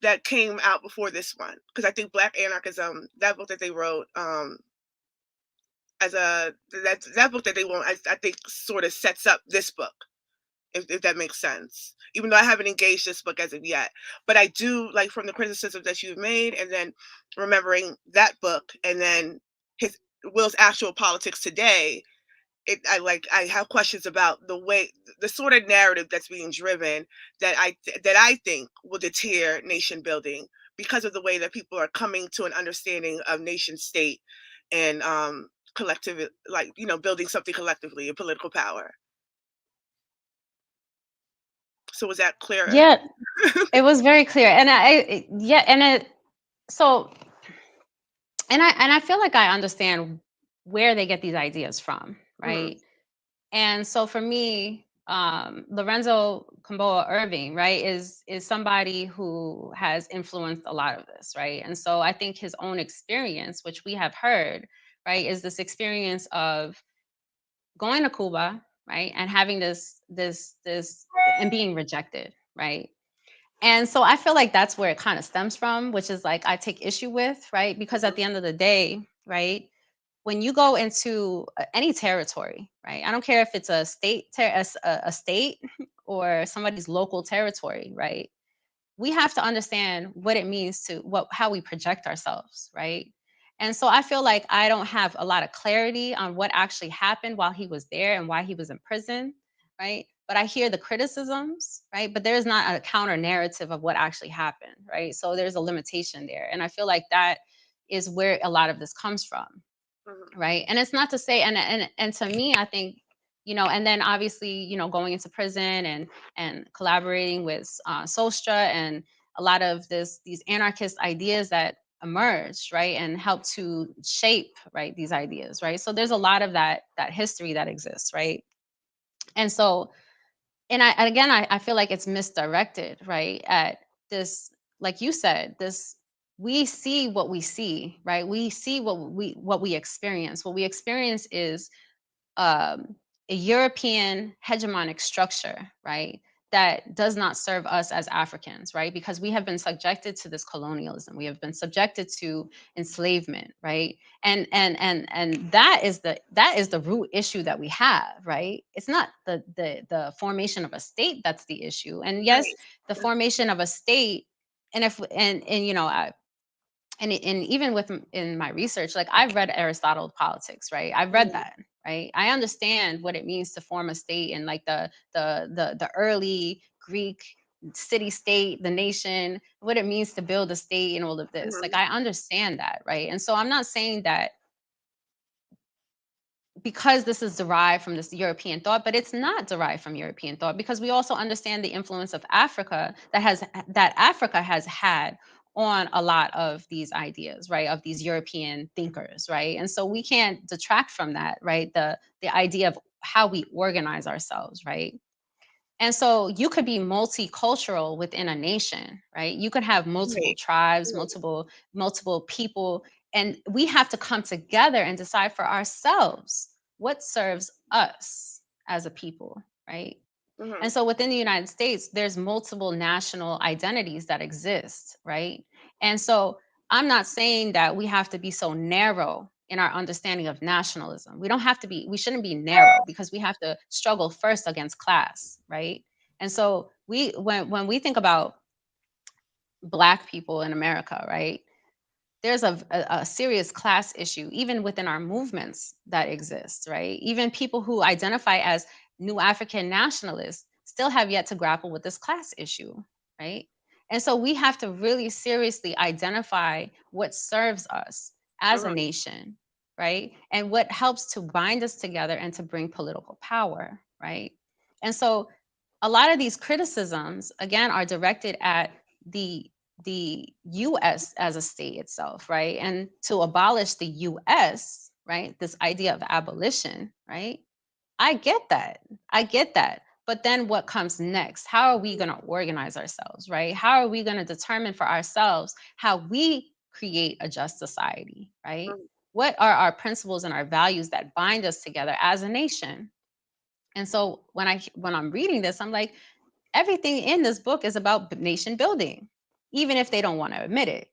that came out before this one, because I think Black Anarchism, that book that they wrote, that book that they wrote, I think sort of sets up this book, if that makes sense. Even though I haven't engaged this book as of yet, but I do like, from the criticism that you've made, and then remembering that book, and then Will's actual politics today. I have questions about the sort of narrative that's being driven, that I think will deter nation building, because of the way that people are coming to an understanding of nation state, and collective, building something collectively, a political power. So was that clear?
Yeah, it was very clear. And I feel like I understand where they get these ideas from, right? And so for me, Lorenzo Camboa Irving, right, is somebody who has influenced a lot of this, right? And so I think his own experience, which we have heard, right, is this experience of going to Cuba, right, and having this and being rejected, right? And so I feel like that's where it kind of stems from, which is like I take issue with, right? Because at the end of the day, right, when you go into any territory, right? I don't care if it's a state, a state, or somebody's local territory, right? We have to understand what it means how we project ourselves, right? And so I feel like I don't have a lot of clarity on what actually happened while he was there and why he was in prison, right? But I hear the criticisms, right? But there's not a counter narrative of what actually happened, right? So there's a limitation there. And I feel like that is where a lot of this comes from,
Mhm.
right? And it's not to say, and to me, I think, and then obviously, going into prison and collaborating with Sostra and a lot of these anarchist ideas that emerged, right, and helped to shape, right, these ideas, right. So there's a lot of that history that exists, right. And so, and again, I feel like it's misdirected, right, at this, like you said, this, we see what we see, right, we see what we experience. What we experience is a European hegemonic structure, right, that does not serve us as Africans, right, because we have been subjected to this colonialism, we have been subjected to enslavement, right, and that is the root issue that we have, right. It's not the formation of a state that's the issue, and yes,
Right.
the formation of a state, and if and and even in my research, like I've read Aristotle's Politics, right? I've read
Mhm.
that, right? I understand what it means to form a state and like the early Greek city state, the nation, what it means to build a state and all of this. Like
Mhm.
I understand that, right? And so I'm not saying that because this is derived from this European thought, but it's not derived from European thought because we also understand the influence of Africa that Africa has had on a lot of these ideas, right? Of these European thinkers, right? And so we can't detract from that, right? The idea of how we organize ourselves, right? And so you could be multicultural within a nation, right? You could have multiple
Right.
tribes,
Right.
multiple people, and we have to come together and decide for ourselves what serves us as a people, right? And
Mhm.
so within the United States, there's multiple national identities that exist, right? And so I'm not saying that we have to be so narrow in our understanding of nationalism. We shouldn't be narrow because we have to struggle first against class, right? And so when we think about Black people in America, right? There's a serious class issue even within our movements that exist, right? Even people who identify as new African nationalists still have yet to grapple with this class issue, right? And so we have to really seriously identify what serves us as a
Mhm.
nation, right? And what helps to bind us together and to bring political power, right? And so a lot of these criticisms again are directed at the US as a state itself, right? And to abolish the US, right? This idea of abolition, right? I get that. I get that. But then what comes next? How are we going to organize ourselves, right? How are we going to determine for ourselves how we create a just society, right?
Mhm.
What are our principles and our values that bind us together as a nation? And so when I'm reading this, I'm like, everything in this book is about nation building, even if they don't want to admit it.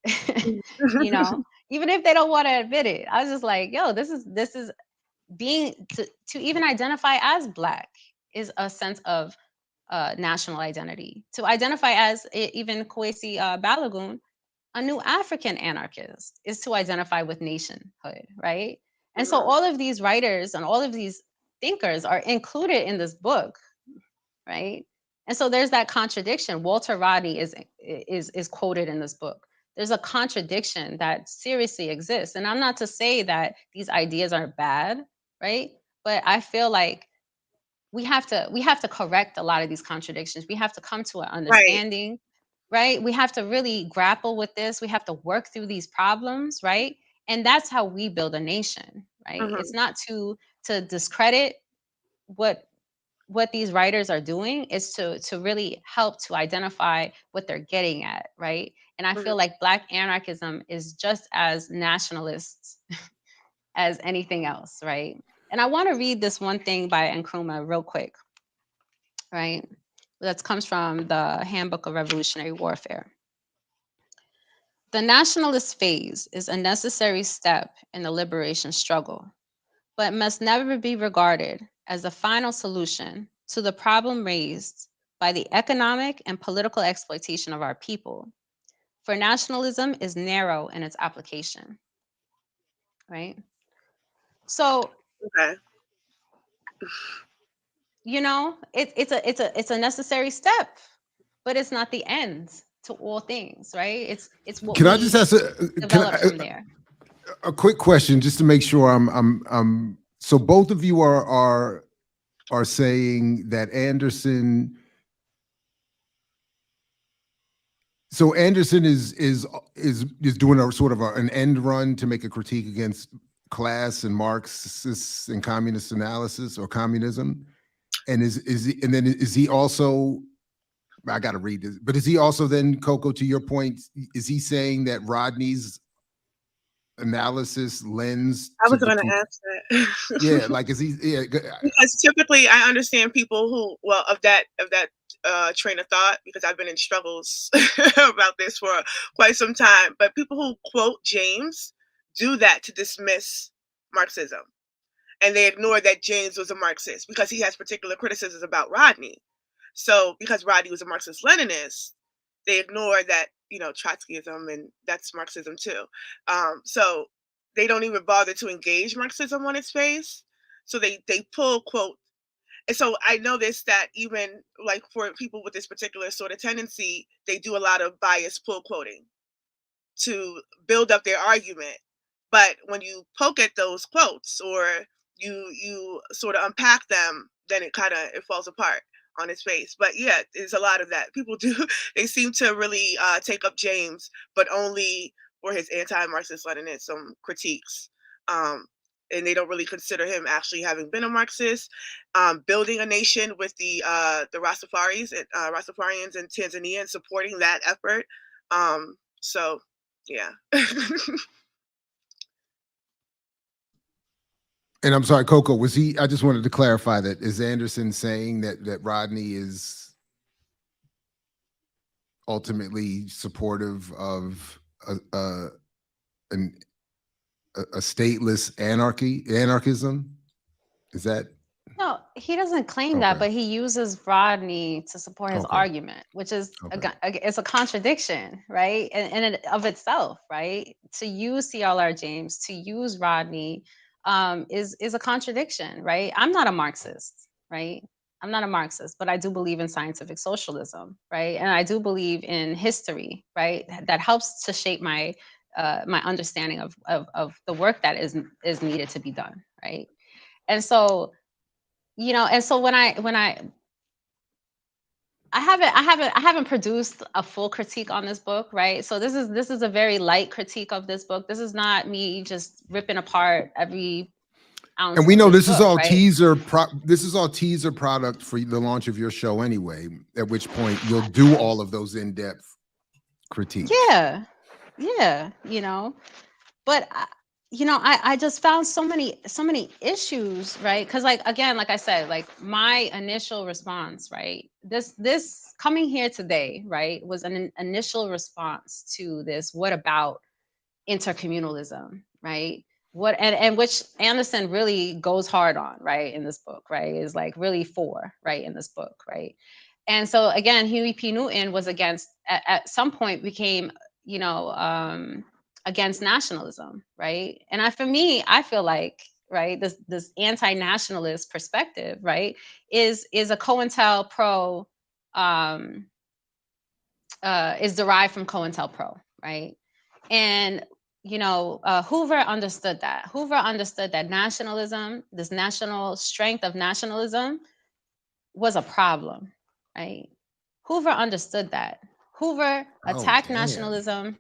Mhm.
Even if they don't want to admit it. I was just like, yo, this is being to even identify as Black is a sense of national identity. To identify as even Kwesi Balagoon, a new African anarchist, is to identify with nationhood, right? And so
Mhm.
all of these writers and all of these thinkers are included in this book, right? And so there's that contradiction. Walter Rodney is quoted in this book. There's a contradiction that seriously exists. And I'm not to say that these ideas are bad, right? But I feel like we have to correct a lot of these contradictions. We have to come to an
Right.
understanding, right? We have to really grapple with this. We have to work through these problems, right? And that's how we build a nation, right? It's
Mhm.
not to discredit what these writers are doing, is to really help to identify what they're getting at, right? And I feel
Mhm.
like Black anarchism is just as nationalist as anything else, right? And I want to read this one thing by Nkrumah real quick, right? That comes from the Handbook of Revolutionary Warfare. The nationalist phase is a necessary step in the liberation struggle, but must never be regarded as the final solution to the problem raised by the economic and political exploitation of our people, for nationalism is narrow in its application. right? So,
Okay.
you know, it's a necessary step, but it's not the end to all things, right? It's what
Can I just
we
ask
develop from there.
a quick question, just to make sure I'm so both of you are saying that Anderson. So Anderson is doing a sort of an end run to make a critique against class and Marxist and communist analysis or communism, and is he also? I got to read this, but is he also then, Coco, to your point, is he saying that Rodney's analysis lends
I
to
was
the
going to ask that.
yeah, like is he? Yeah,
Because typically I understand people who, well, of that train of thought, because I've been in struggles about this for quite some time. But people who quote James do that to dismiss Marxism, and they ignore that James was a Marxist because he has particular criticisms about Rodney. So because Rodney was a Marxist-Leninist, they ignore that, Trotskyism, and that's Marxism too. So they don't even bother to engage Marxism on its face. So they pull quote. And so I noticed that even like for people with this particular sort of tendency, they do a lot of bias pull quoting to build up their argument. But when you poke at those quotes, or you sort of unpack them, then it falls apart on its face. But yeah, there's a lot of that. People do they seem to really take up James, but only for his anti-Marxist Leninism critiques. And they don't really consider him actually having been a Marxist, building a nation with the Rastafarians in Tanzania, and supporting that effort. So yeah.
And I'm sorry, Coco, was he? I just wanted to clarify that. Is Anderson saying that Rodney is ultimately supportive of a stateless anarchism? Is that?
No, he doesn't claim that, but he uses Rodney to support his argument, which is it's a contradiction, right? In and of itself, right? To use CLR James, to use Rodney, is a contradiction, right? I'm not a Marxist, right? I'm not a Marxist, but I do believe in scientific socialism, right? And I do believe in history, right? That helps to shape my my understanding of the work that is needed to be done, right? And so, and so when I haven't produced a full critique on this book, right? So this is a very light critique of this book. This is not me just ripping apart every ounce.
And we know this is
book,
all
right?
this is all teaser product for the launch of your show anyway, at which point you'll do all of those in-depth critiques.
Yeah, but I just found so many issues, right? Because like I said, like my initial response, right? This coming here today, right, was an initial response to this. What about intercommunalism, right? What and which Anderson really goes hard on, right, in this book, right? Is like really for, right, in this book, right? And so again, Huey P. Newton was at some point became, against nationalism, right? And for me, I feel like, right, this anti-nationalist perspective, right, is a COINTELPRO, is derived from COINTELPRO, right? And Hoover understood that. Hoover understood that nationalism, this national strength of nationalism, was a problem, right? Hoover understood that. Hoover attacked nationalism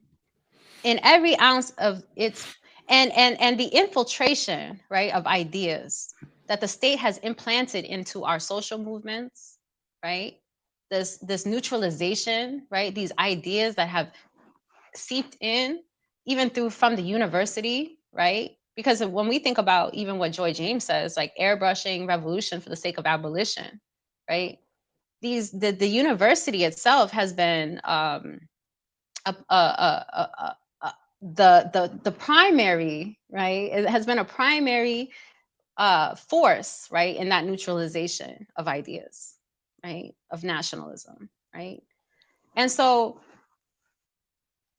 in every ounce of its and the infiltration, right, of ideas that the state has implanted into our social movements, right? This neutralization, right? These ideas that have seeped in even from the university, right? Because when we think about even what Joy James says, like airbrushing revolution for the sake of abolition, right? The university itself has been the primary, right? It has been a primary force, right, in that neutralization of ideas, right, of nationalism, right? And so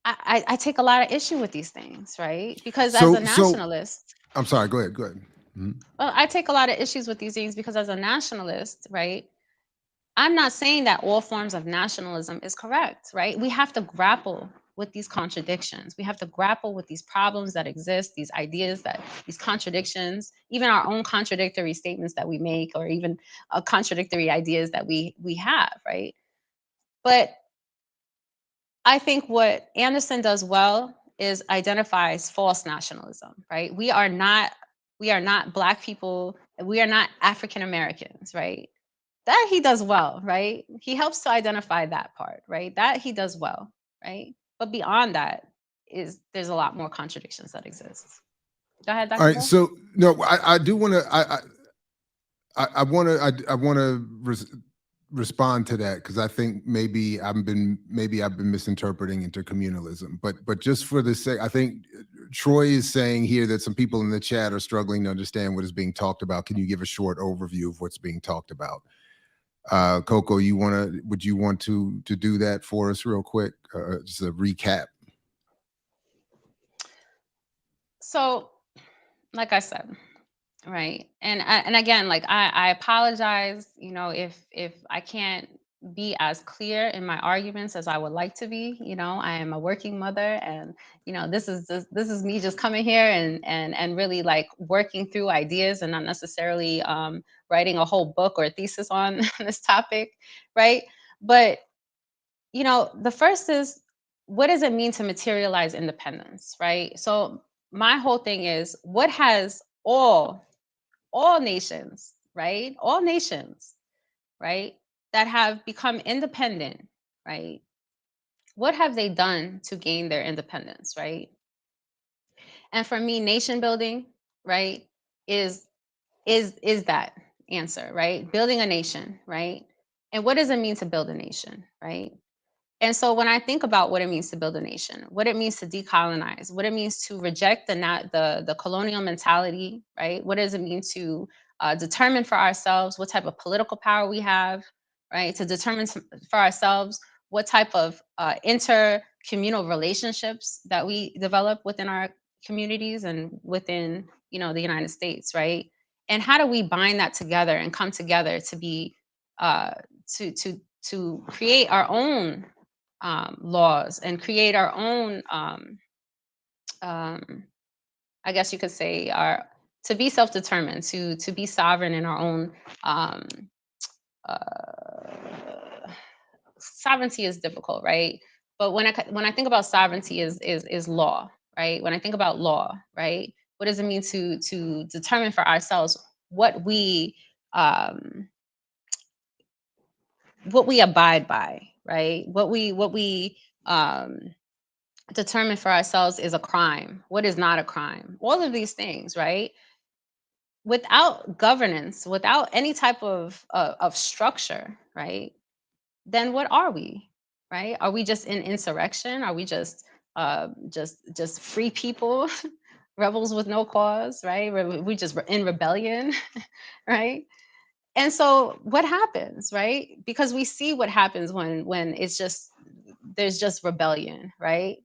I take a lot of issue with these things, right? Because as a
So
nationalist,
I'm sorry. Go ahead. Go ahead. Mhm.
well, I take a lot of issues with these things because as a nationalist, right? I'm not saying that all forms of nationalism is correct, right? We have to grapple with these contradictions. We have to grapple with these problems that exist, these ideas that these contradictions, even our own contradictory statements that we make, or even contradictory ideas that we have, right? But I think what Anderson does well is identifies false nationalism, right? We are not Black people, we are not African Americans, right? That he does well, right? He helps to identify that part, right? That he does well, right? But beyond that, there's a lot more contradictions that exist. Go ahead,
All
Dr.
right.
Bill.
So no, I do want to. I want to. I want to respond to that because I think maybe I've been misinterpreting intercommunalism. But just for the sake, I think Troy is saying here that some people in the chat are struggling to understand what is being talked about. Can you give a short overview of what's being talked about? Coco, would you want to do that for us real quick? Just a recap.
So, like I said, right, and again, like I apologize, if I can't be as clear in my arguments as I would like to be. I am a working mother, and this is me just coming here and really like working through ideas and not necessarily writing a whole book or a thesis on this topic, right? But the first is, what does it mean to materialize independence, right? So my whole thing is, what has all nations, right? All nations, right, that have become independent, right? What have they done to gain their independence, right? And for me, nation building, right, is that answer, right? Building a nation, right? And what does it mean to build a nation, right? And so when I think about what it means to build a nation, what it means to decolonize, what it means to reject the colonial mentality, right? What does it mean to determine for ourselves what type of political power we have, right? To determine for ourselves what type of inter-communal relationships that we develop within our communities and within, the United States, right? And how do we bind that together and come together to be uh, to create our own laws and create our own, um, I guess you could say, to be self-determined, to be sovereign in our own. Um, Sovereignty is difficult, right? But when I think about sovereignty is law, right? When I think about law, right? What does it mean to determine for ourselves what we um, abide by, right? What we determine for ourselves is a crime, what is not a crime, all of these things, right? Without governance, without any type of structure, right? Then what are we, right? Are we just in insurrection? Are we just free people, rebels with no cause, right? We just in rebellion, right? And so what happens, right? Because we see what happens when there's just rebellion, right?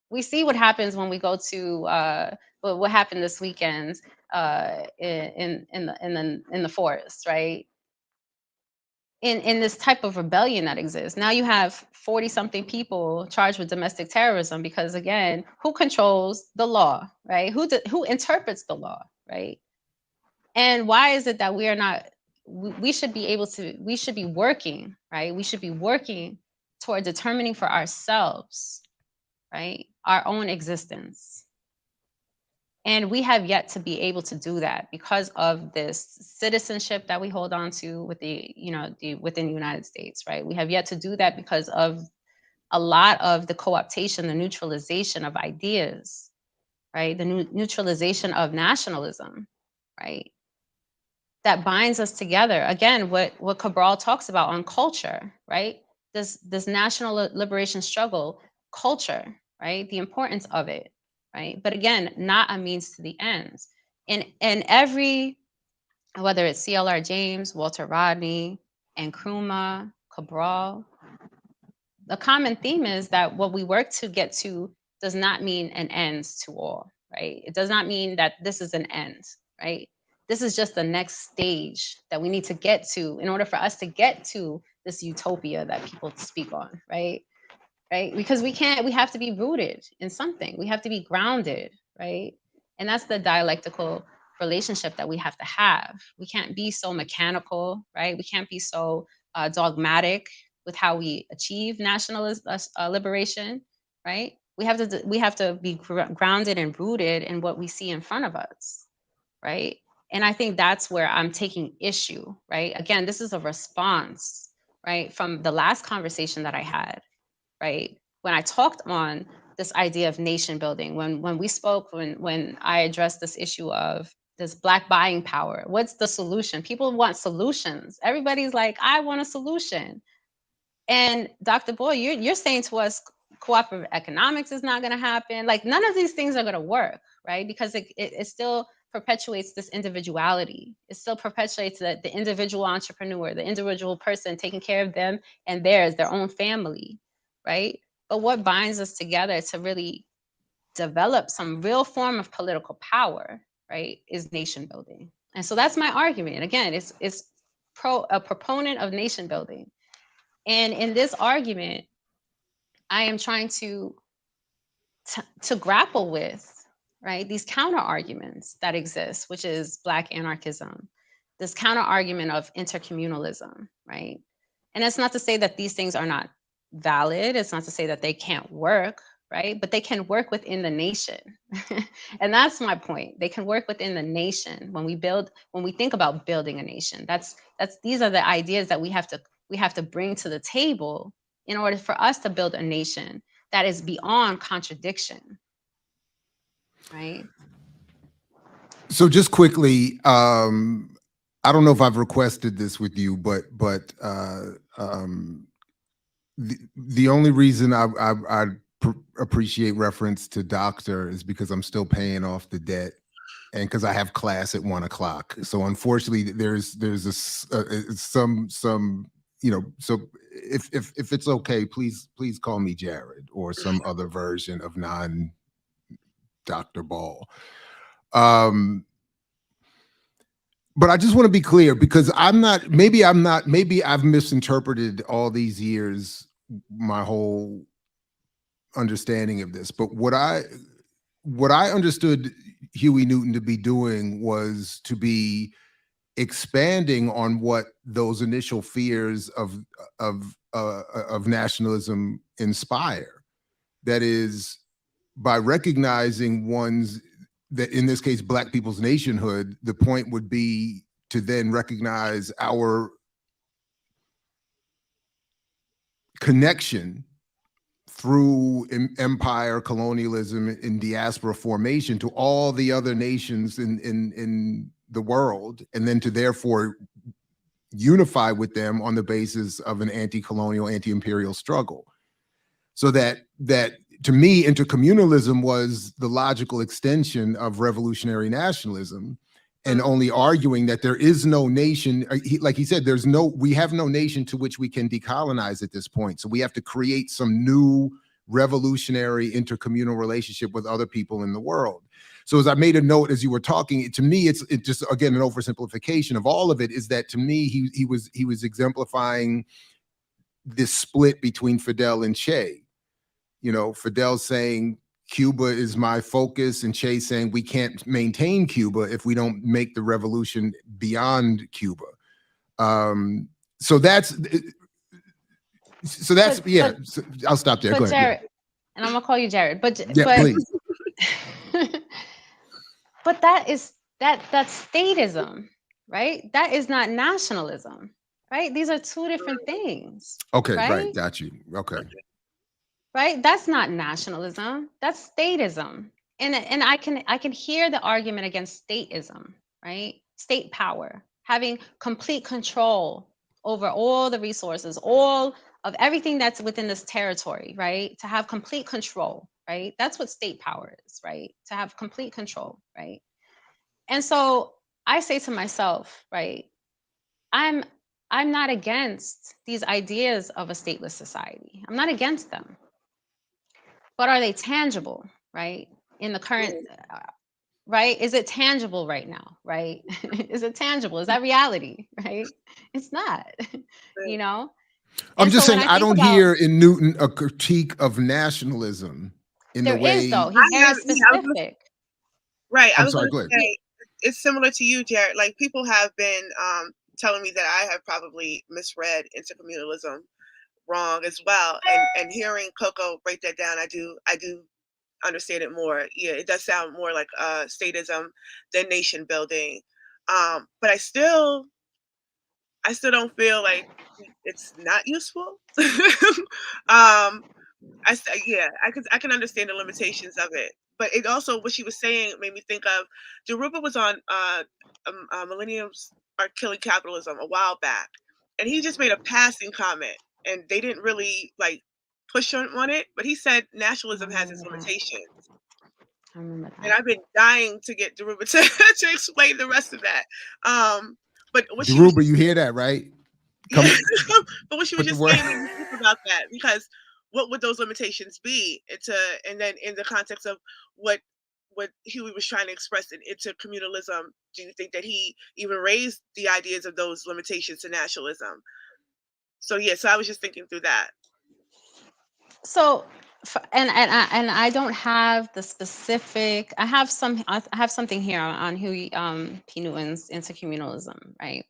We see what happens when we go to what happened this weekend in the forest, right? In this type of rebellion that exists. Now you have 40 something people charged with domestic terrorism because, again, who controls the law, right? Who interprets the law, right? And why is it that we are not, we should be able to, we should be working, right? We should be working toward determining for ourselves, right, our own existence. And we have yet to be able to do that because of this citizenship that we hold on to with within the United States, right? We have yet to do that because of a lot of the co-optation, the neutralization of ideas, right? The neutralization of nationalism, right? That binds us together. Again, what Cabral talks about on culture, right? This national liberation struggle, culture, right? The importance of it, right? But again, not a means to the ends. In every, whether it's CLR James, Walter Rodney, Nkrumah, Cabral, the common theme is that what we work to get to does not mean an end to all, right? It does not mean that this is an end, right? This is just the next stage that we need to get to in order for us to get to this utopia that people speak on, right? Right? Because we have to be rooted in something. We have to be grounded, right? And that's the dialectical relationship that we have to have. We can't be so mechanical, right? We can't be so dogmatic with how we achieve nationalist liberation, right? We have to be grounded and rooted in what we see in front of us, right? And I think that's where I'm taking issue, right? Again, this is a response, right, from the last conversation that I had, right? When I talked on this idea of nation building, when we spoke, when I addressed this issue of this Black buying power, what's the solution? People want solutions. Everybody's like, I want a solution. And Dr. Boyd, you're saying to us, cooperative economics is not going to happen. Like none of these things are going to work, right? Because it still perpetuates this individuality. It still perpetuates the individual entrepreneur, the individual person taking care of them and theirs, their own family, right? But what binds us together to really develop some real form of political power, right, is nation building. And so that's my argument. Again, it's a proponent of nation building. And in this argument, I am trying to grapple with, right, these counter arguments that exist, which is Black anarchism, this counter argument of intercommunalism, right? And it's not to say that these things are not valid. It's not to say that they can't work, right? But they can work within the nation. And that's my point. They can work within the nation. When we think about building a nation, these are the ideas that we have to bring to the table in order for us to build a nation that is beyond contradiction, right?
So just quickly, I don't know if I've requested this with you, but the only reason I appreciate reference to doctor is because I'm still paying off the debt, and because I have class at 1 o'clock. So unfortunately, there's some So if it's okay, please call me Jared or some other version of non-Dr. Ball. But I just want to be clear, because maybe I've misinterpreted all these years, my whole understanding of this. But what I understood Huey Newton to be doing was to be expanding on what those initial fears of nationalism inspire. That is, by recognizing that in this case, Black people's nationhood, the point would be to then recognize our connection through empire, colonialism, and diaspora formation to all the other nations in the world, and then to therefore unify with them on the basis of an anti-colonial, anti-imperial struggle. So that to me, intercommunalism was the logical extension of revolutionary nationalism, and only arguing that there is no nation, like he said, we have no nation to which we can decolonize at this point. So we have to create some new revolutionary intercommunal relationship with other people in the world. So as I made a note as you were talking, to me, it's just, again, an oversimplification of all of it, is that to me, he was exemplifying this split between Fidel and Che. Fidel saying, Cuba is my focus, and Che saying we can't maintain Cuba if we don't make the revolution beyond Cuba. So that's yeah. So I'll stop there.
But
Go ahead.
Jared,
yeah.
And I'm gonna call you Jared. But
Please.
But that's statism, right? That is not nationalism, right? These are two different things.
Okay, right. Got you. Okay.
Right? That's not nationalism. That's statism. And I can hear the argument against statism, right? State power, having complete control over all the resources, all of everything that's within this territory, right? To have complete control, right? That's what state power is, right? To have complete control, right? And so I say to myself, right, I I'm not against these ideas of a stateless society. I'm not against them. But are they tangible, right? In the current, right? Is it tangible right now, right? Is it tangible? Is that reality, right? It's not, you know?
I'm
And
just
so when
saying,
I
I
think
don't
about,
hear in Newton a critique of nationalism in the
there is
way.
though, he's
I
very
have, yeah,
specific.
right. I
I'm
was
sorry,
going
go
to
ahead.
say it's similar to you, Jared. Like people have been telling me that I have probably misread intercommunalism wrong as well. And hearing Coco break that down, I do understand it more. Yeah, it does sound more like statism than nation building. But I still don't feel like it's not useful. Yeah, I can understand the limitations of it, but it also what she was saying made me think of Deruba was on Millenniums Are Killing Capitalism a while back, and he just made a passing comment, and they didn't really like push on it, but he said nationalism has its limitations,
I remember
and
that.
I've been dying to get Deruba to explain the rest of that. But what she was
Deruba, you hear that, right?
yeah, but what she was
Put the
just
word.
saying made me think about that because what would those limitations be? And then in the context of what Huey was trying to express in intercommunalism, do you think that he even raised the ideas of those limitations to nationalism? So yeah, so I was just thinking through that.
So, and I don't have the specific. I have something here on Huey P. Newton's intercommunalism, right?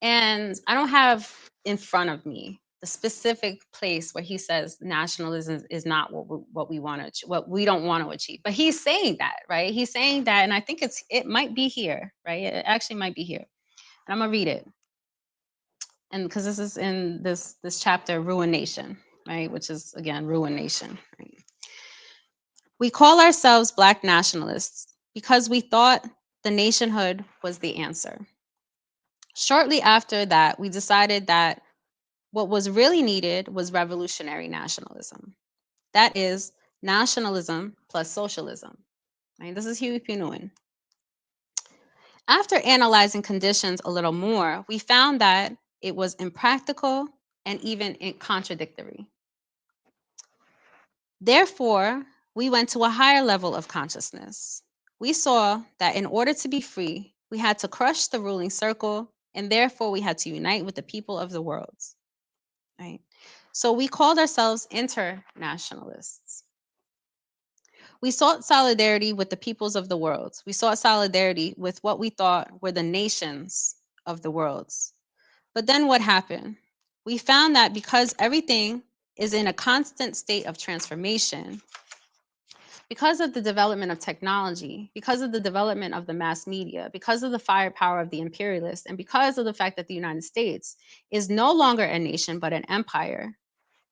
And I don't have in front of me the specific place where he says nationalism is not what we want to what we don't want to achieve. But he's saying that, right? He's saying that, and I think it might be here, right? It actually might be here, and I'm gonna read it, and because this is in this chapter, Ruin Nation, right? Which is again Ruin Nation, right? We call ourselves Black nationalists because we thought the nationhood was the answer. Shortly after that, we decided that what was really needed was revolutionary nationalism. That is, nationalism plus socialism. Right? This is Huey P. Newton. After analyzing conditions a little more, we found that it was impractical and even contradictory. Therefore, we went to a higher level of consciousness. We saw that in order to be free, we had to crush the ruling circle, and therefore we had to unite with the people of the world. Right? So we called ourselves internationalists. We sought solidarity with the peoples of the world. We sought solidarity with what we thought were the nations of the world. But then what happened? We found that because everything is in a constant state of transformation, because of the development of technology, because of the development of the mass media, because of the firepower of the imperialists, and because of the fact that the United States is no longer a nation but an empire,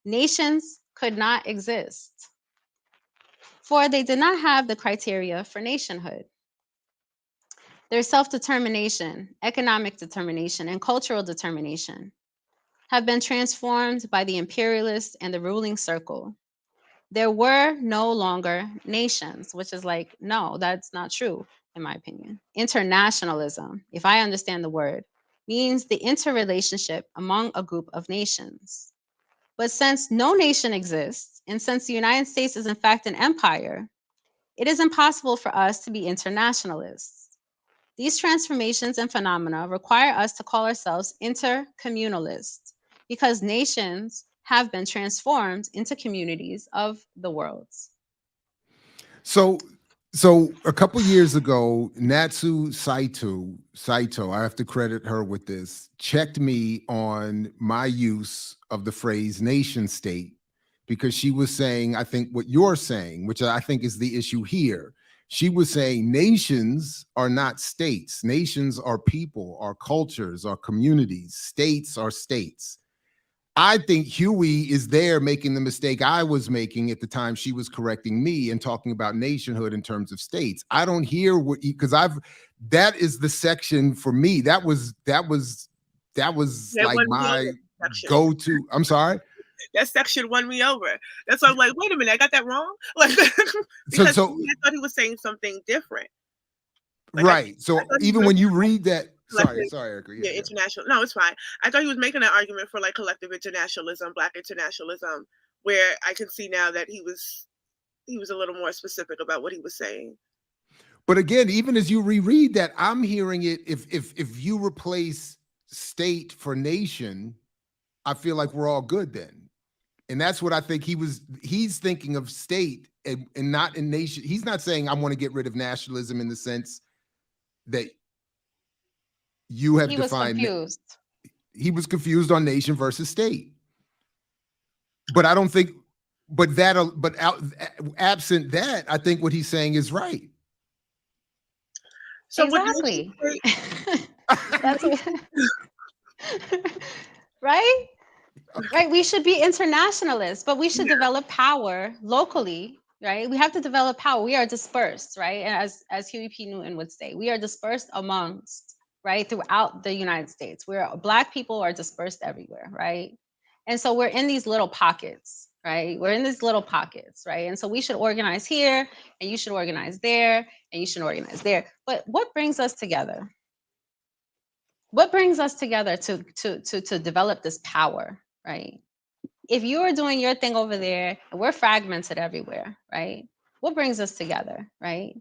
nations could not exist, for they did not have the criteria for nationhood. Their self-determination, economic determination, and cultural determination have been transformed by the imperialists and the ruling circle. There were no longer nations, which is like, no, that's not true, in my opinion. Internationalism, if I understand the word, means the interrelationship among a group of nations. But since no nation exists, and since the United States is in fact an empire, it is impossible for us to be internationalists. These transformations and phenomena require us to call ourselves intercommunalists because nations have been transformed into communities of the world.
So a couple years ago, Natsu Saito, I have to credit her with this, checked me on my use of the phrase nation state, because she was saying, I think what you're saying, which I think is the issue here. She was saying nations are not states. Nations are people, are cultures, are communities. States are states. I think Huey is there making the mistake I was making at the time she was correcting me and talking about nationhood in terms of states. I don't hear what, because that is the section for me. That was like my go-to. I'm sorry.
That section won me over. That's why I'm like, wait a minute, I got that wrong? Like, because I thought he was saying something different. Like,
right. So even when you read that,
collective,
Sorry, Erica.
yeah, international. No, it's fine. I thought he was making an argument for like collective internationalism, Black internationalism, where I can see now that he was a little more specific about what he was saying.
But again, even as you reread that, I'm hearing it. If you replace state for nation, I feel like we're all good then. And that's what I think he's thinking of state and not in nation. He's not saying I want to get rid of nationalism in the sense that you have defined.
He was confused.
He was confused on nation versus state. But I don't think, absent that, I think what he's saying is right.
So exactly. That's what, right? Right, we should be internationalists, but we should develop power locally, right? We have to develop power. We are dispersed, right? And as Huey P. Newton would say, we are dispersed amongst, right, throughout the United States. Black people are dispersed everywhere, right? And so we're in these little pockets, right? We're in these little pockets, right? And so we should organize here, and you should organize there, and you should organize there. But what brings us together? What brings us together to develop this power? Right? If you are doing your thing over there, and we're fragmented everywhere, right? What brings us together, right?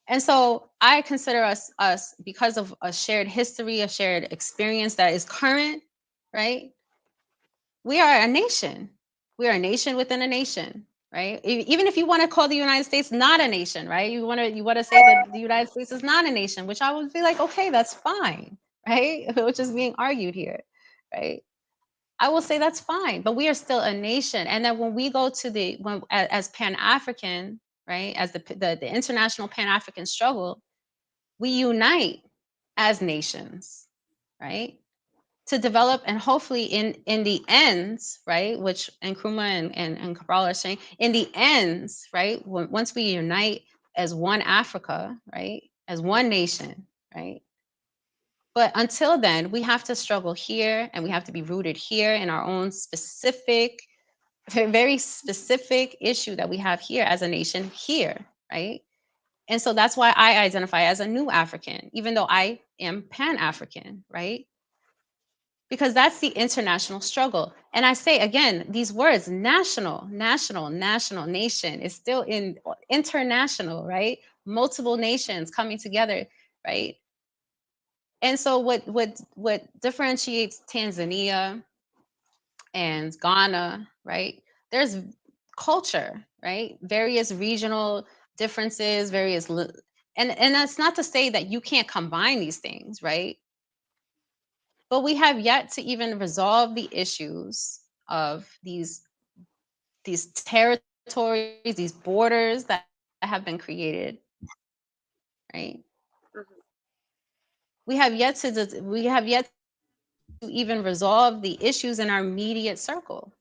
And so I consider us because of a shared history, a shared experience that is current, right? We are a nation. We are a nation within a nation, right? Even if you want to call the United States not a nation, right? You want to say that the United States is not a nation, which I would be like, okay, that's fine, right? Which is being argued here, right? I will say that's fine, but we are still a nation. And then when we go to as Pan-African, right, as the international Pan-African struggle, we unite as nations, right, to develop and hopefully in the ends, right, which Nkrumah and Cabral are saying, in the ends, right, once we unite as one Africa, right, as one nation, right. But until then, we have to struggle here, and we have to be rooted here in our own specific, very specific issue that we have here as a nation here, right? And so that's why I identify as a new African, even though I am Pan-African, right? Because that's the international struggle. And I say, again, these words, national, nation, is still in international, right? Multiple nations coming together, right? And so what differentiates Tanzania and Ghana, right? There's culture, right? Various regional differences, and that's not to say that you can't combine these things, right? But we have yet to even resolve the issues of these territories, these borders that have been created, right? We have yet to even resolve the issues in our immediate circle,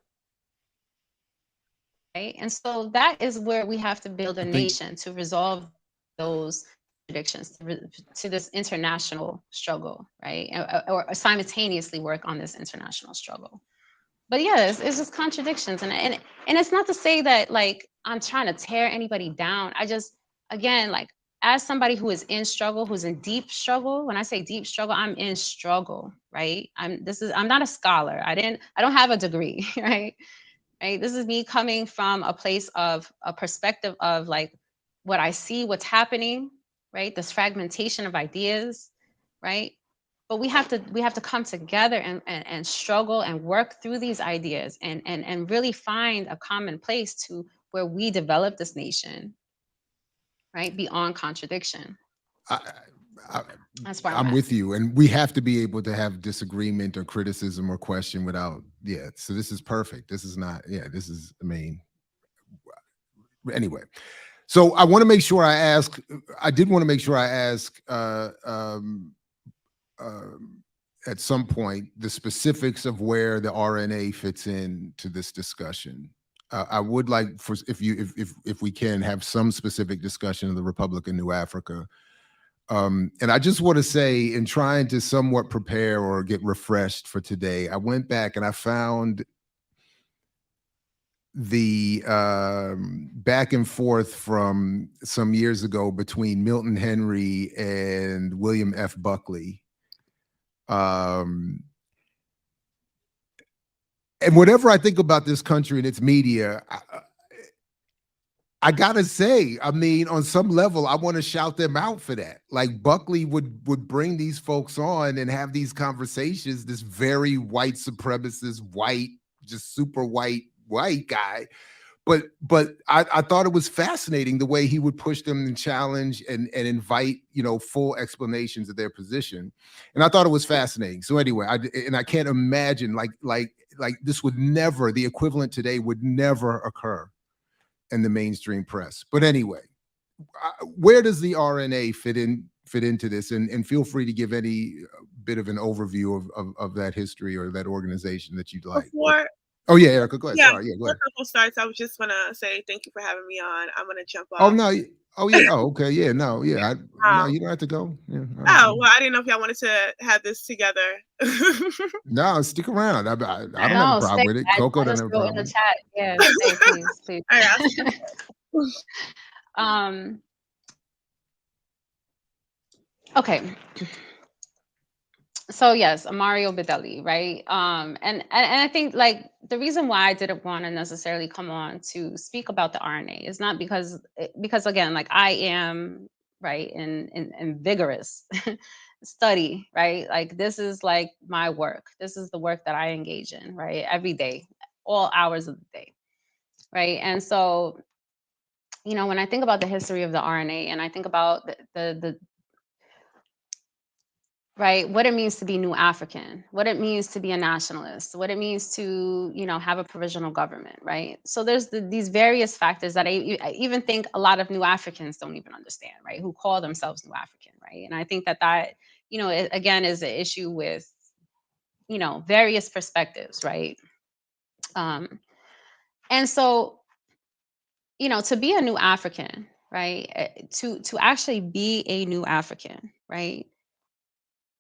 right? And so that is where we have to build a nation to resolve those contradictions to this international struggle, right? Or simultaneously work on this international struggle. But yeah, it's just contradictions, and it's not to say that like I'm trying to tear anybody down. I just, again, like, as somebody who is in struggle, who's in deep struggle, when I say deep struggle, I'm in struggle, right? I'm not a scholar. I don't have a degree, right? Right? This is me coming from a place of a perspective of like what I see, what's happening, right? This fragmentation of ideas, right? But we have to come together and struggle and work through these ideas and really find a common place to where we develop this nation, right? Beyond contradiction. That's why
I'm with you. And we have to be able to have disagreement or criticism or question without, so this is perfect. This is not, this is the main. Anyway, so I want to make sure I did want to make sure I ask at some point the specifics of where the RNA fits in to this discussion. I would like if we can have some specific discussion of the Republic of New Africa. And I just want to say, in trying to somewhat prepare or get refreshed for today, I went back and I found the back and forth from some years ago between Milton Henry and William F. Buckley And whenever I think about this country and its media, I gotta say, I mean, on some level, I want to shout them out for that. Like Buckley would bring these folks on and have these conversations, this very white supremacist, white, just super white guy. But I thought it was fascinating the way he would push them and challenge and invite, you know, full explanations of their position. And I thought it was fascinating. So anyway, I can't imagine like this would never, the equivalent today would never occur in the mainstream press. But anyway, where does the RNA fit into this? And feel free to give any bit of an overview of that history or that organization that you'd like.
Before,
oh yeah, Erica, go ahead.
yeah,
Sorry, yeah, go ahead.
before Coco starts, I was just gonna say thank you for having me on. I'm gonna jump
Oh
off.
no, oh yeah, oh okay, yeah, no, yeah, no, you don't have to go. Yeah,
oh well, I didn't know if y'all wanted to have this together.
no, stick around. I don't have a
No,
problem with it. Coco
I
doesn't
just
have a
wrote in
problem.
the chat. Yeah, stay, please.
All right,
Okay. So yes, Mario Bedelli, right? And I think like the reason why I didn't want to necessarily come on to speak about the RNA is not because again, like I am right in vigorous study, right? Like this is like my work. This is the work that I engage in, right? Every day, all hours of the day, right? And so, you know, when I think about the history of the RNA and I think about the right, what it means to be new African, what it means to be a nationalist, what it means to, you know, have a provisional government, right? So there's these various factors that I even think a lot of new Africans don't even understand, right? Who call themselves new African, right? And I think that you know, it, again, is an issue with, you know, various perspectives, right? And so, you know, to be a new African, right? To actually be a new African, right?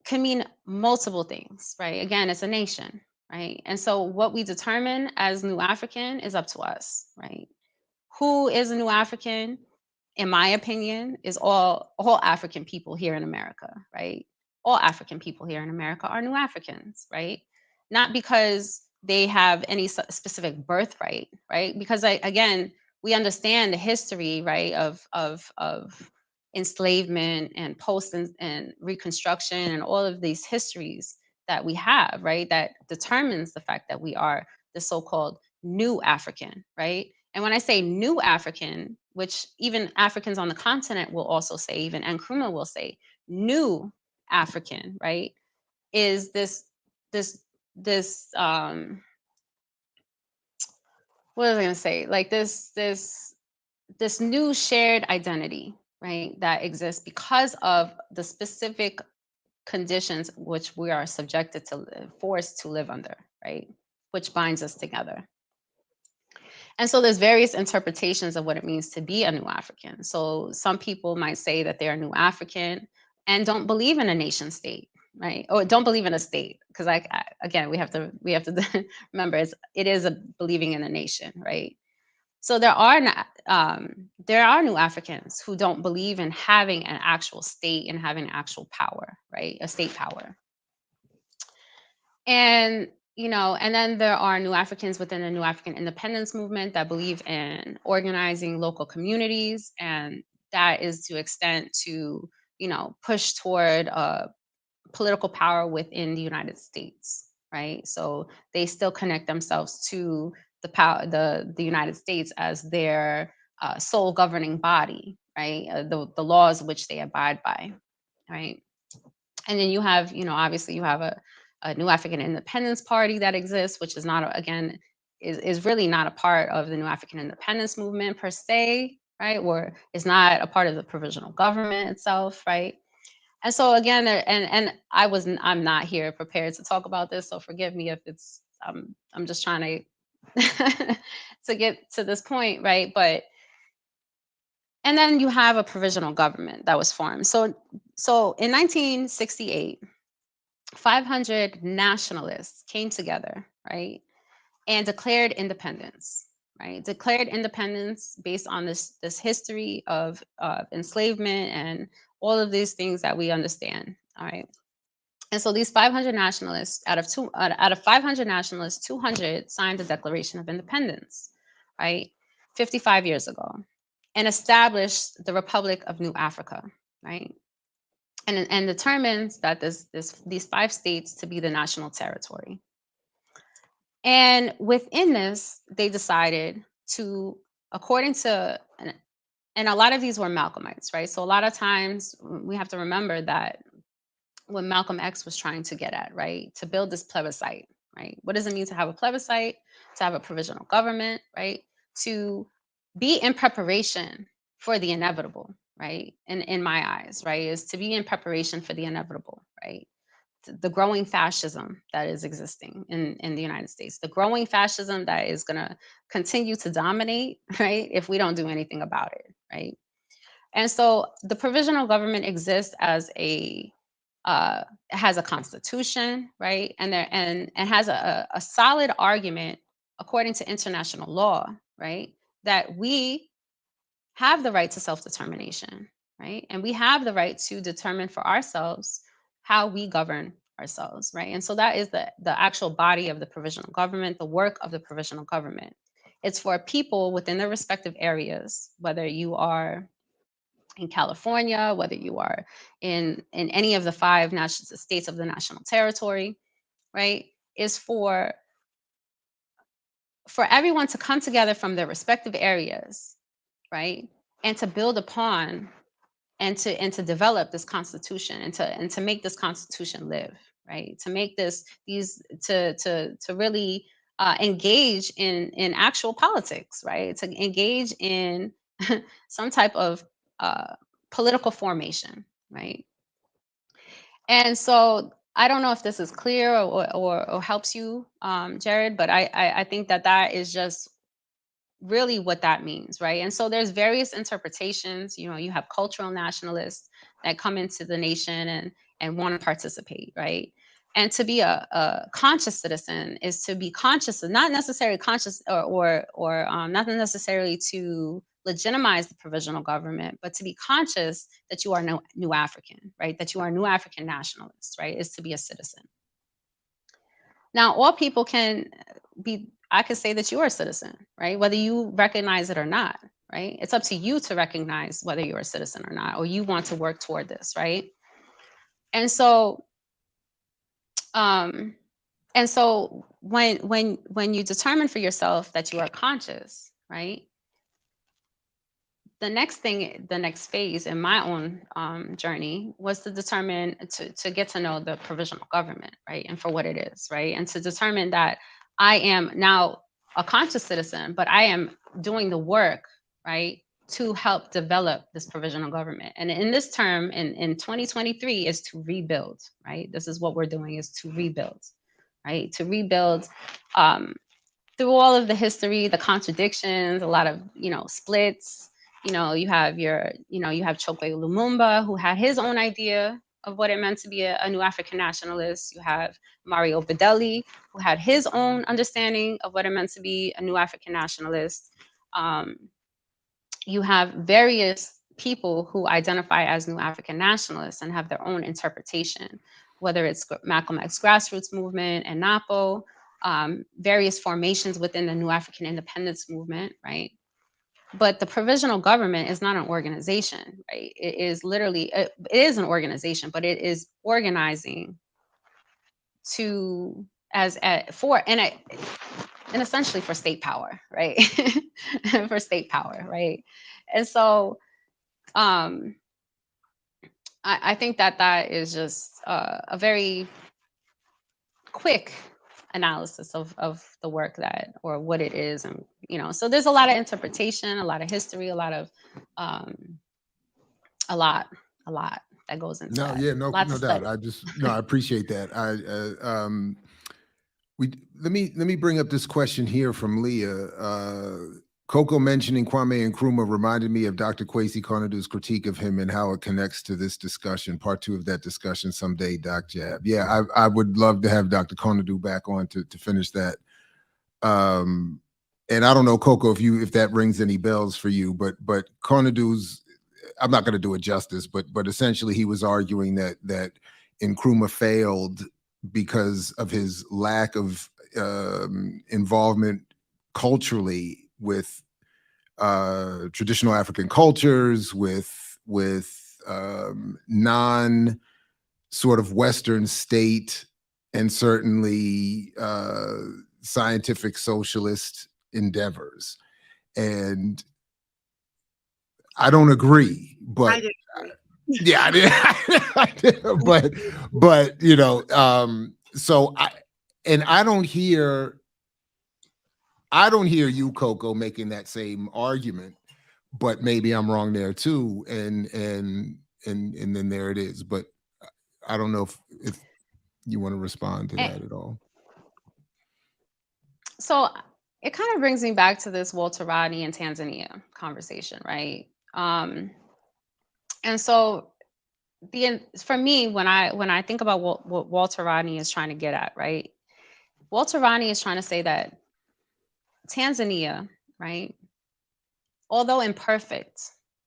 Can mean multiple things, right? Again, it's a nation, right? And so what we determine as new African is up to us, right? Who is a new African, in my opinion, is all African people here in America, right? All African people here in America are new Africans, right? Not because they have any specific birthright, right? Because again, we understand the history, right, of enslavement and post and reconstruction and all of these histories that we have, right, that determines the fact that we are the so-called new African, right? And when I say new African, which even Africans on the continent will also say, even Nkrumah will say, new African, right, is this what was I gonna say? Like this new shared identity, right, that exists because of the specific conditions which we are subjected to forced to live under, right, which binds us together. And so there's various interpretations of what it means to be a new African. So some people might say that they're a new African and don't believe in a nation state, right? Or don't believe in a state, because again, we have to remember it is a believing in a nation, right? So there are new Africans who don't believe in having an actual state and having actual power, right? A state power. And you know, and then there are new Africans within the New African Independence movement that believe in organizing local communities, and that is to extent to, you know, push toward political power within the United States, right? So they still connect themselves to the power, the United States as their sole governing body, right? The laws which they abide by, right? And then you have, you know, obviously you have a New African Independence Party that exists, which is not, again, is really not a part of the New African Independence movement per se, right? Or is not a part of the provisional government itself, right? And so again, and I'm not here prepared to talk about this, so forgive me if it's I'm just trying to to get to this point, right? But and then you have a provisional government that was formed. So in 1968, 500 nationalists came together, right, and declared independence, right? Declared independence based on this history of enslavement and all of these things that we understand, all right? And so these 500 nationalists, out of 500 nationalists, 200 signed the Declaration of Independence, right, 55 years ago, and established the Republic of New Africa, right, and determines that these 5 states to be the national territory. And within this, they decided to, according to, and a lot of these were Malcolmites, right? So a lot of times we have to remember that what Malcolm X was trying to get at, right? To build this plebiscite, right? What does it mean to have a plebiscite? To have a provisional government, right? To be in preparation for the inevitable, right? In my eyes, right? Is to be in preparation for the inevitable, right? The growing fascism that is existing in the United States, the growing fascism that is going to continue to dominate, right? If we don't do anything about it, right? And so the provisional government exists as has a constitution, right? And has a solid argument according to international law, right? That we have the right to self-determination, right? And we have the right to determine for ourselves how we govern ourselves, right? And so that is the actual body of the provisional government, the work of the provisional government. It's for people within their respective areas, whether you are in California, whether you are in any of the 5 national states of the national territory, right? Is for everyone to come together from their respective areas, right? And to build upon and to develop this constitution and to make this constitution live, right? To make to really engage in actual politics, right? To engage in some type of political formation, right? And so I don't know if this is clear or helps you, Jared, but I think that is just really what that means, right? And so there's various interpretations. You have cultural nationalists that come into the nation and want to participate, right? And to be a conscious citizen is to be conscious of, not necessarily conscious or not necessarily to legitimize the provisional government, but to be conscious that you are new African, right? That you are a new African nationalist, right? Is to be a citizen. Now, all people can be, I could say that you are a citizen, right? Whether you recognize it or not, right? It's up to you to recognize whether you're a citizen or not, or you want to work toward this, right? And so, when you determine for yourself that you are conscious, right? The next phase in my own journey was to determine to get to know the provisional government, right? And for what it is, right? And to determine that I am now a conscious citizen, but I am doing the work, right, to help develop this provisional government. And in this term, in 2023, is to rebuild, right? This is what we're doing, is to rebuild, right? To rebuild through all of the history, the contradictions, a lot of, splits. You have Chokwe Lumumba, who had his own idea of what it meant to be a new African nationalist. You have Mario Bedelli, who had his own understanding of what it meant to be a new African nationalist. You have various people who identify as new African nationalists and have their own interpretation, whether it's Malcolm X grassroots movement and NAPO, various formations within the New African Independence movement, right? But the provisional government is not an organization, right? It is literally, it is an organization, but it is organizing and essentially for state power, right? For state power, right? And so I think that is just a very quick analysis of the work or what it is. And, so there's a lot of interpretation, a lot of history, a lot that goes into that.
No doubt. I appreciate that. Let me bring up this question here from Leah. Coco mentioning Kwame Nkrumah reminded me of Dr. Kwesi Konadu's critique of him and how it connects to this discussion. Part 2 of that discussion someday, Doc Jab. Yeah, I would love to have Dr. Konadu back on to finish that. And I don't know, Coco, if that rings any bells for you, but Konadu's, I'm not going to do it justice, but essentially he was arguing that Nkrumah failed because of his lack of involvement culturally with traditional African cultures, with non sort of Western state, and certainly scientific socialist endeavors. And I don't agree, but
I didn't agree.
yeah, I did. But you know, so I don't hear you, Coco, making that same argument, but maybe I'm wrong there too. And then there it is. But I don't know if you want to respond to that at all.
So it kind of brings me back to this Walter Rodney and Tanzania conversation, right? And so for me, when I think about what Walter Rodney is trying to get at, right? Walter Rodney is trying to say that Tanzania, right, although imperfect,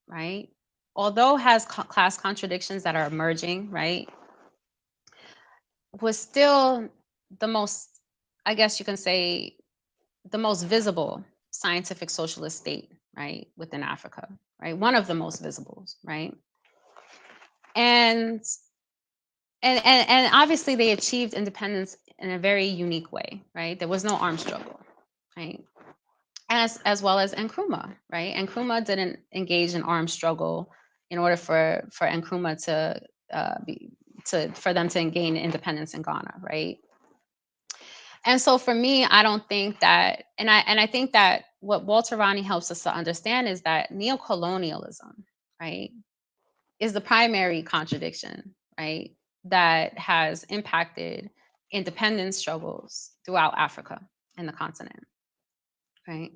right, although has class contradictions that are emerging, right, was still the most, I guess you can say, the most visible scientific socialist state, right, within Africa, right? One of the most visible, right? And obviously they achieved independence in a very unique way, right? There was no armed struggle, right? As well as Nkrumah, right? Nkrumah didn't engage in armed struggle in order for Nkrumah for them to gain independence in Ghana, right? And so for me, I don't think that, and I think that what Walter Rodney helps us to understand is that neocolonialism, right, is the primary contradiction, right, that has impacted independence struggles throughout Africa and the continent, right?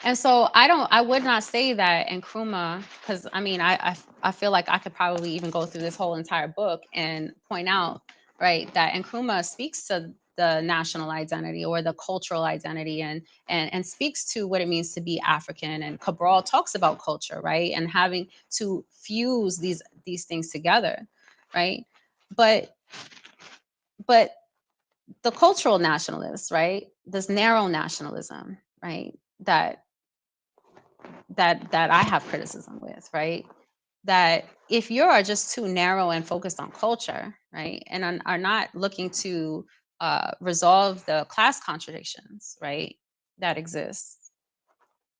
And so I would not say that Nkrumah, because I mean, I feel like I could probably even go through this whole entire book and point out, right, that Nkrumah speaks to the national identity or the cultural identity and speaks to what it means to be African. And Cabral talks about culture, right, and having to fuse these things together, right? But the cultural nationalists, right, this narrow nationalism, right, that I have criticism with, right? That if you are just too narrow and focused on culture, right, and are not looking to resolve the class contradictions, right, that exist,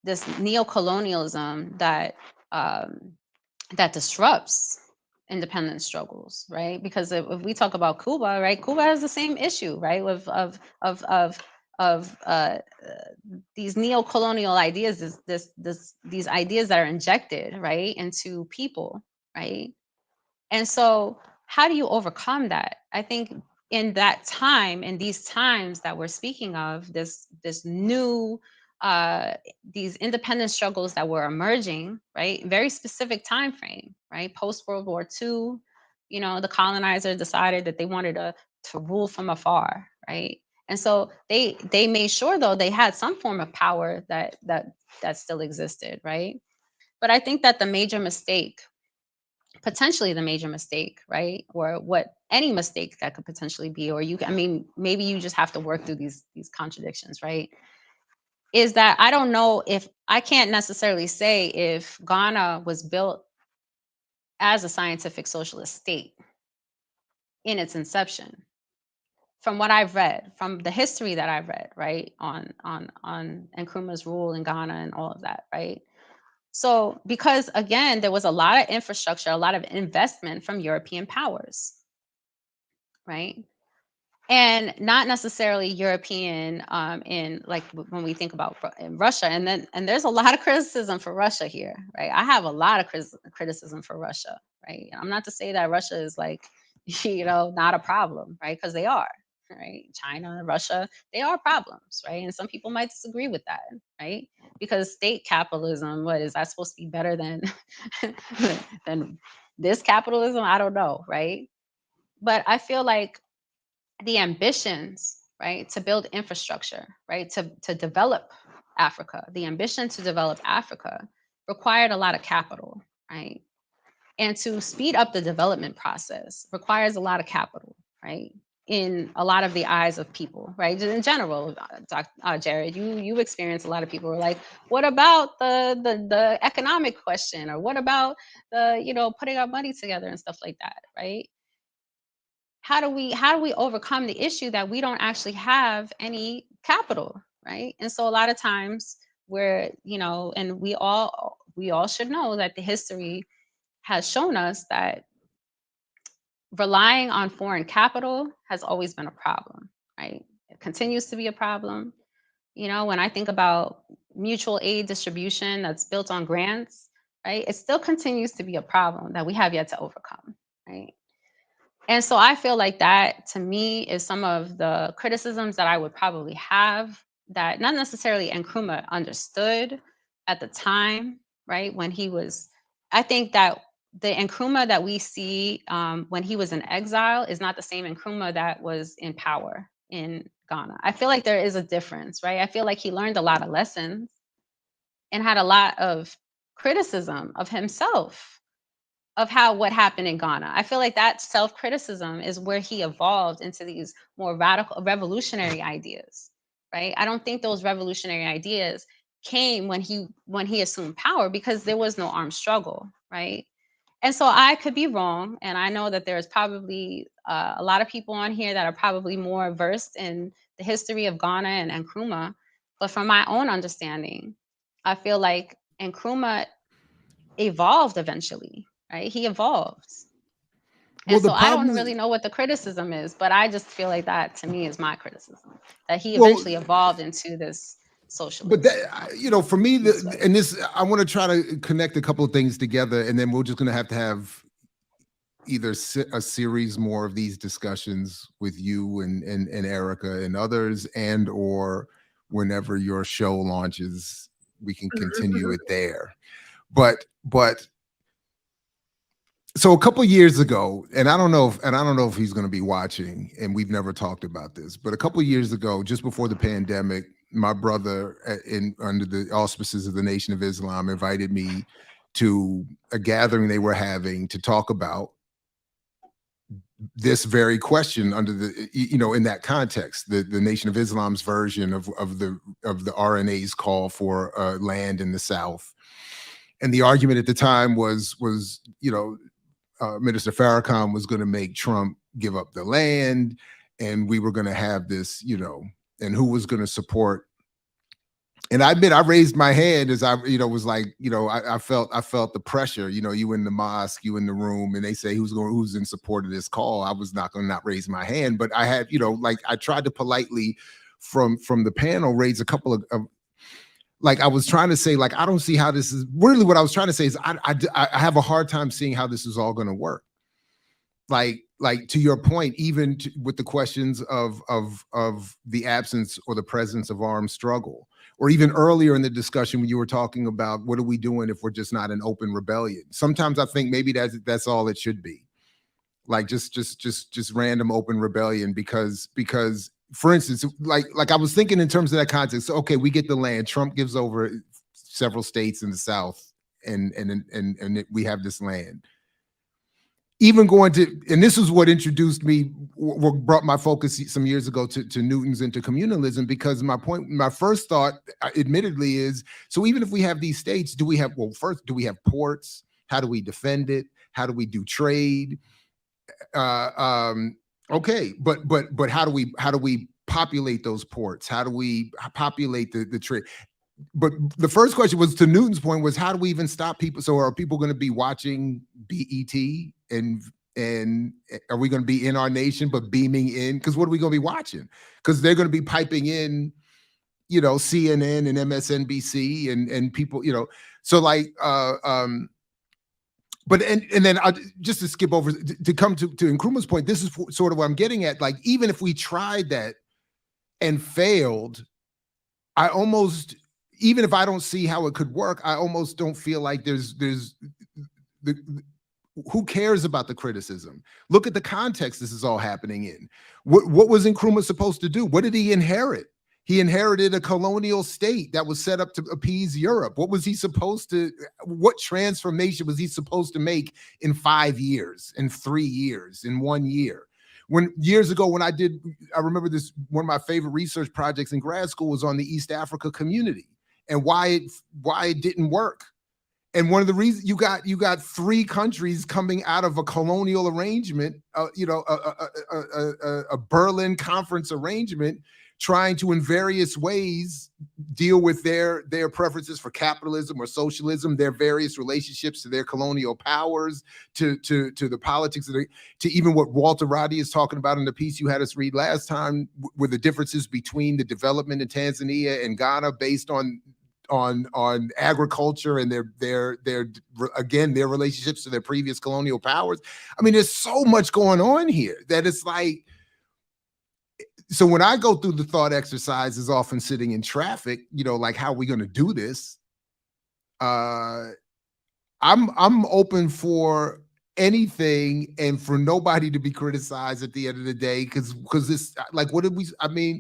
this neocolonialism that that disrupts independence struggles, right? Because if we talk about Cuba, right, Cuba has the same issue, right, with of these neo-colonial ideas, these ideas that are injected, right, into people, right? And so how do you overcome that? I think in that time, in these times that we're speaking of, this new these independence struggles that were emerging, right? Very specific time frame, right? Post World War II, you know, the colonizer decided that they wanted to rule from afar, right? And so they made sure though they had some form of power that still existed, right? But I think that the major mistake, potentially the major mistake, right, or what any mistake that could potentially be, or I mean, maybe you just have to work through these contradictions, right, is that I don't know, if I can't necessarily say if Ghana was built as a scientific socialist state in its inception. From what I've read, from the history that I've read, right, on Nkrumah's rule in Ghana and all of that, right? So, because again, there was a lot of infrastructure, a lot of investment from European powers, right? And not necessarily European in like when we think about in Russia, and there's a lot of criticism for Russia here, right? I have a lot of criticism for Russia, right? I'm not to say that Russia is like, you know, not a problem, right? Because they are, right? China, Russia, they are problems, right? And some people might disagree with that, right? Because state capitalism, what is that supposed to be better than than this capitalism? I don't know, right? But I feel like the ambitions, right, to build infrastructure, right, to develop Africa, the ambition to develop Africa required a lot of capital, right? And to speed up the development process requires a lot of capital, right? In a lot of the eyes of people, right? Just in general, Jared, you experience a lot of people who are like, what about the economic question, or what about the putting our money together and stuff like that, right? How do we overcome the issue that we don't actually have any capital, right? And so a lot of times and we all should know that the history has shown us that relying on foreign capital has always been a problem, right? It continues to be a problem. When I think about mutual aid distribution that's built on grants, right? It still continues to be a problem that we have yet to overcome, right? And so I feel like that, to me, is some of the criticisms that I would probably have, that not necessarily Nkrumah understood at the time, right? I think that the Nkrumah that we see when he was in exile is not the same Nkrumah that was in power in Ghana. I feel like there is a difference, right? I feel like he learned a lot of lessons and had a lot of criticism of himself, of what happened in Ghana. I feel like that self-criticism is where he evolved into these more radical, revolutionary ideas, right? I don't think those revolutionary ideas came when he assumed power, because there was no armed struggle, right? And so I could be wrong, and I know that there's probably a lot of people on here that are probably more versed in the history of Ghana and Nkrumah, but from my own understanding, I feel like Nkrumah evolved eventually, right? He evolved. And so I don't really know what the criticism is, but I just feel like that, to me, is my criticism, that he eventually evolved into this socialist.
But that, for me, I want to try to connect a couple of things together, and then we're just going to have either a series more of these discussions with you and Erica and others, and or whenever your show launches, we can continue it there. But so a couple of years ago, and I don't know if he's going to be watching, and we've never talked about this, but a couple of years ago, just before the pandemic, my brother, under the auspices of the Nation of Islam, invited me to a gathering they were having to talk about this very question under the, in that context, the Nation of Islam's version of the RNA's call for land in the South. And the argument at the time was Minister Farrakhan was going to make Trump give up the land, and we were going to have this, and who was going to support. And I admit, I raised my hand as I, was like, I felt the pressure, you in the mosque, you in the room, and they say who's in support of this call. I was not going to not raise my hand, but I had, I tried to politely from the panel raise a couple of I was trying to say, I don't see how this is really what I was trying to say is I have a hard time seeing how this is all going to work. Like to your point, even with the questions of the absence or the presence of armed struggle, or even earlier in the discussion when you were talking about what are we doing if we're just not an open rebellion? Sometimes I think maybe that's all it should be, just random open rebellion because. For instance, like I was thinking in terms of that context. So, okay, we get the land. Trump gives over several states in the South, and we have this land. Even going to, and this is what introduced me, brought my focus some years ago to Newton's intercommunalism, because my first thought, admittedly, is, so even if we have these states, do we have ports? How do we defend it? How do we do trade? Okay, but how do we populate those ports? How do we populate the trade? But the first question was, to Newton's point, was how do we even stop people? So are people going to be watching BET and are we going to be in our nation but beaming in? Because what are we going to be watching? Because they're going to be piping in, CNN and MSNBC and people, so but and then just to skip over to come to Nkrumah's point, this is sort of what I'm getting at. Like, even if we tried that and failed, I almost, even if I don't see how it could work, I almost don't feel like there's who cares about the criticism? Look at the context this is all happening in. What was Nkrumah supposed to do? What did he inherit? He inherited a colonial state that was set up to appease Europe. What transformation was he supposed to make in 5 years, in 3 years, in 1 year? Years ago, I remember this, one of my favorite research projects in grad school was on the East Africa community and why it didn't work. And one of the reasons you got 3 countries coming out of a colonial arrangement, a Berlin Conference arrangement, trying to in various ways deal with their preferences for capitalism or socialism, their various relationships to their colonial powers, to the politics, to even what Walter Roddy is talking about in the piece you had us read last time, with the differences between the development in Tanzania and Ghana based on agriculture and their relationships to their previous colonial powers. I mean, there's so much going on here that it's like, so when I go through the thought exercises, often sitting in traffic, like, how are we going to do this? I'm open for anything and for nobody to be criticized at the end of the day, because this, like,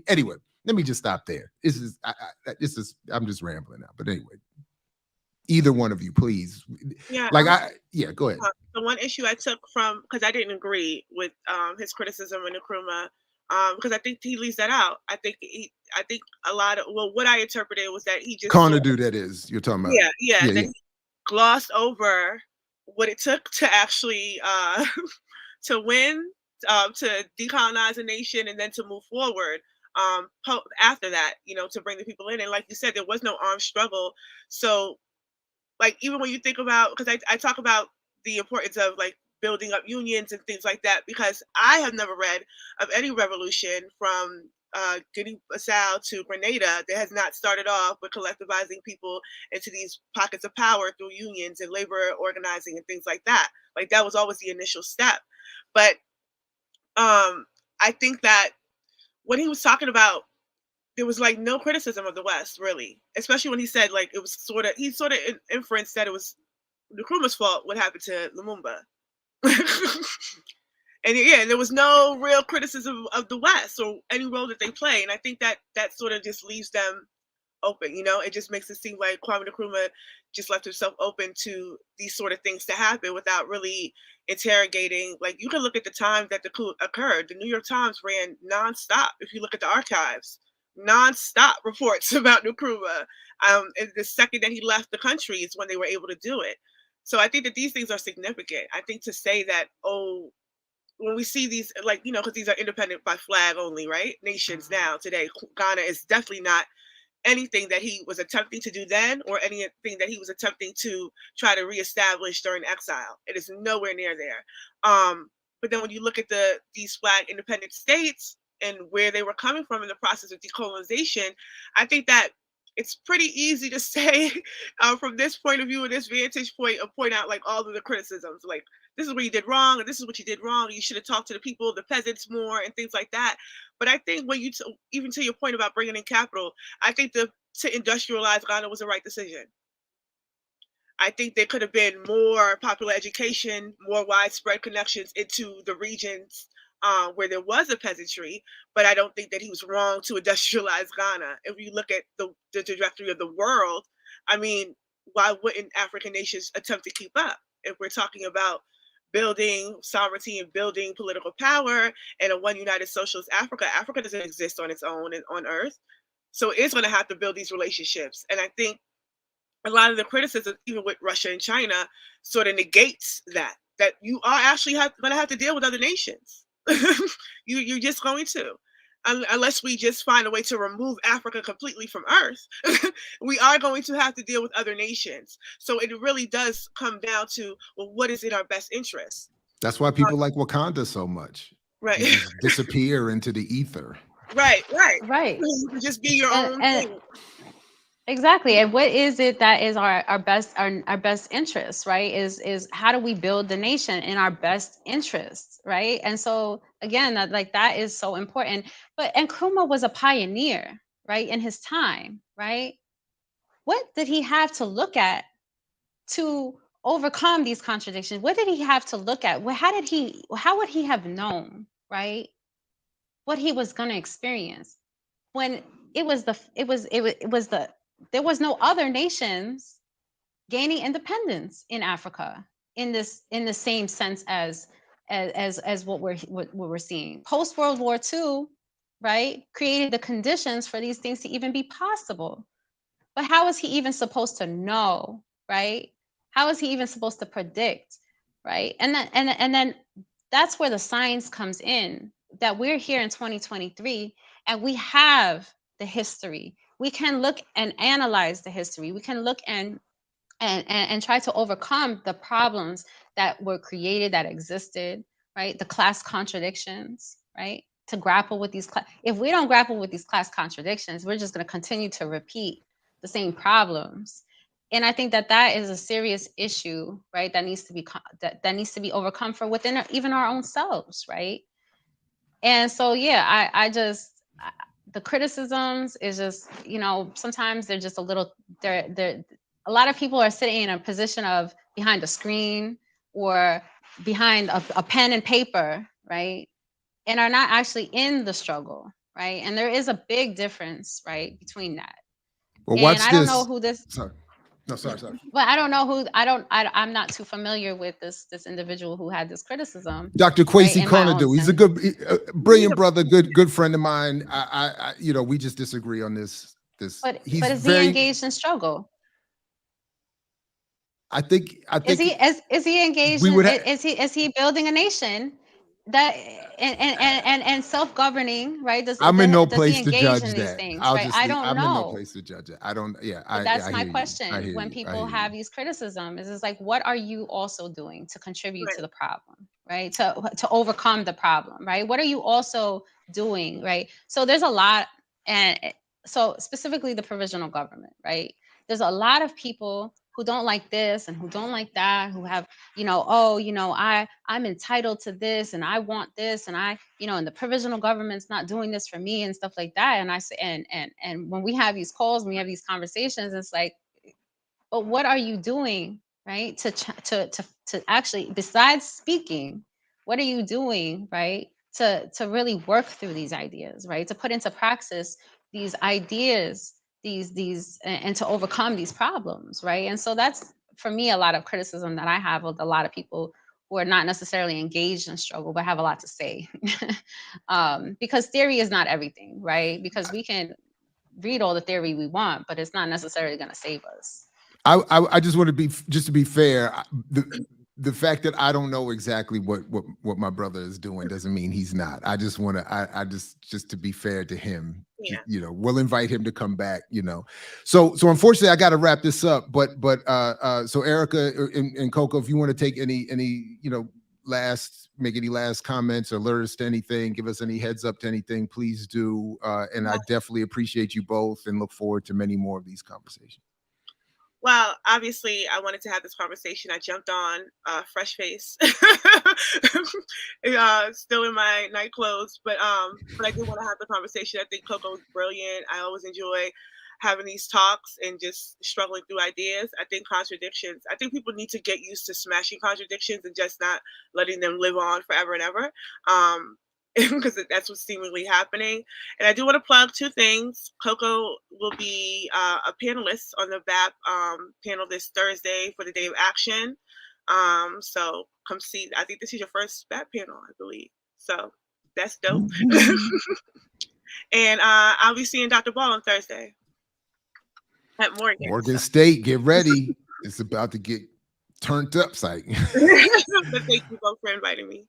anyway, let me just stop there. I'm just rambling now, but anyway, either one of you, please.
Yeah.
Go ahead.
The one issue I took from, because I didn't agree with his criticism of Nkrumah, because I think he leaves that out. I think a lot of, what I interpreted was that he just
Conadu, that is, you're talking about.
Yeah. He glossed over what it took to actually to win, to decolonize a nation, and then to move forward. After that, to bring the people in, and like you said, there was no armed struggle. So, like, even when you think about, because I talk about the importance of, like, building up unions and things like that, because I have never read of any revolution from Guinea-Bissau to Grenada that has not started off with collectivizing people into these pockets of power through unions and labor organizing and things like that. Like, that was always the initial step. But I think that when he was talking about, there was, like, no criticism of the West, really, especially when he said, like, it was he sort of inferenced that it was Nkrumah's fault what happened to Lumumba. And there was no real criticism of the West or any role that they play. And I think that sort of just leaves them open. It just makes it seem like Kwame Nkrumah just left himself open to these sort of things to happen without really interrogating. Like, you can look at the time that the coup occurred. The New York Times ran nonstop. If you look at the archives, nonstop reports about Nkrumah. And the second that he left the country is when they were able to do it. So I think that these things are significant. I think to say that, when we see these, like, because these are independent by flag only, right? Nations now, today, Ghana is definitely not anything that he was attempting to do then, or anything that he was attempting to try to reestablish during exile. It is nowhere near there. But then when you look at these flag independent states and where they were coming from in the process of decolonization, I think that it's pretty easy to say from this point of view and this vantage point out, like, all of the criticisms, like, this is what you did wrong, and this is what you did wrong. You should have talked to the people, the peasants, more, and things like that. But I think when even to your point about bringing in capital, I think to industrialize Ghana was the right decision. I think there could have been more popular education, more widespread connections into the regions where there was a peasantry, but I don't think that he was wrong to industrialize Ghana. If you look at the trajectory of the world, I mean, why wouldn't African nations attempt to keep up? If we're talking about building sovereignty and building political power and a one united socialist Africa doesn't exist on its own and on Earth. So it's going to have to build these relationships. And I think a lot of the criticism, even with Russia and China, sort of negates that you are actually going to have to deal with other nations. You're just going to, unless we just find a way to remove Africa completely from Earth, we are going to have to deal with other nations. So it really does come down to, well, what is in our best interest?
That's why people like Wakanda so much.
Right.
You just disappear into the ether.
Right.
You
can just be your own thing.
Exactly. And what is it that is our best interest, right? Is how do we build the nation in our best interests, right? And so again, that is so important. But Nkrumah was a pioneer, right, in his time, right? What did he have to look at to overcome these contradictions? What did he have to look at? How would he have known, right, what he was going to experience when it was the there was no other nations gaining independence in Africa in the same sense as what we're seeing. Post World War II, right, created the conditions for these things to even be possible. But how is he even supposed to know, right? How is he even supposed to predict, right? And then that's where the science comes in, that we're here in 2023 and we have the history. We can look and analyze the history. We can look and try to overcome the problems that were created, that existed, right? The class contradictions, right? To grapple with these if we don't grapple with these class contradictions, we're just going to continue to repeat the same problems. And I think that that is a serious issue, right? That needs to be that needs to be overcome for within even our own selves, right? And so yeah, the criticisms is just, you know, sometimes they're just a little, they're a lot of people are sitting in a position of behind a screen or behind a pen and paper, right? And are not actually in the struggle, right? And there is a big difference, right, between that.
Well,
And
watch
I don't know
this.
who this,
Sorry. No, sorry.
but I don't know who, I'm not too familiar with this individual who had this criticism.
Dr.
Right,
Kwesi
in my own
Konadu. He's a
sense.
good, brilliant brother, good friend of mine. I you know, we just disagree on this.
But
He's
is
very
he engaged in struggle?
I think
Is he engaged
we
in,
would
is he building a nation that and self-governing, right?
I'm in no
does he
place to
engage
judge
in these
that.
things, right? I don't
I'm in no
know.
place to judge it. I don't, yeah,
But that's my
hear you. I
question.
hear
When
you.
people have these criticisms, is like, what are you also doing to contribute
Right.
to the problem, right? To overcome the problem, right? What are you also doing, right? So there's a lot, and so specifically the provisional government, right? There's a lot of people who don't like this and who don't like that, who have, you know, oh, you know, I'm entitled to this and I want this and I, you know, and the provisional government's not doing this for me and stuff like that. And I say, and when we have these calls, when we have these conversations, it's like, but what are you doing, right? To actually, besides speaking, what are you doing, right? To really work through these ideas, right? To put into praxis these ideas, and to overcome these problems, right? And so that's, for me, a lot of criticism that I have with a lot of people who are not necessarily engaged in struggle but have a lot to say. Because theory is not everything, right? Because we can read all the theory we want, but it's not necessarily going to save us.
I just want to be, just to be fair, the fact that I don't know exactly what my brother is doing doesn't mean he's not. I just want to, I just to be fair to him,
Yeah.
you know, we'll invite him to come back, you know. So unfortunately I got to wrap this up, but so Erica and Coco, if you want to take any, you know, make any last comments or alert us to anything, give us any heads up to anything, please do. And I definitely appreciate you both and look forward to many more of these conversations.
Well, obviously, I wanted to have this conversation. I jumped on, fresh face, still in my night clothes, but I do want to have the conversation. I think Coco's brilliant. I always enjoy having these talks and just struggling through ideas. I think contradictions. I think people need to get used to smashing contradictions and just not letting them live on forever and ever. Because that's what's seemingly happening. And I do want to plug two things. Coco will be a panelist on the VAP panel this Thursday for the Day of Action. So come see. I think this is your first VAP panel, I believe. So that's dope. And I'll be seeing Dr. Ball on Thursday at
Morgan State, get ready. It's about to get turned up, psych.
But thank you both for inviting me.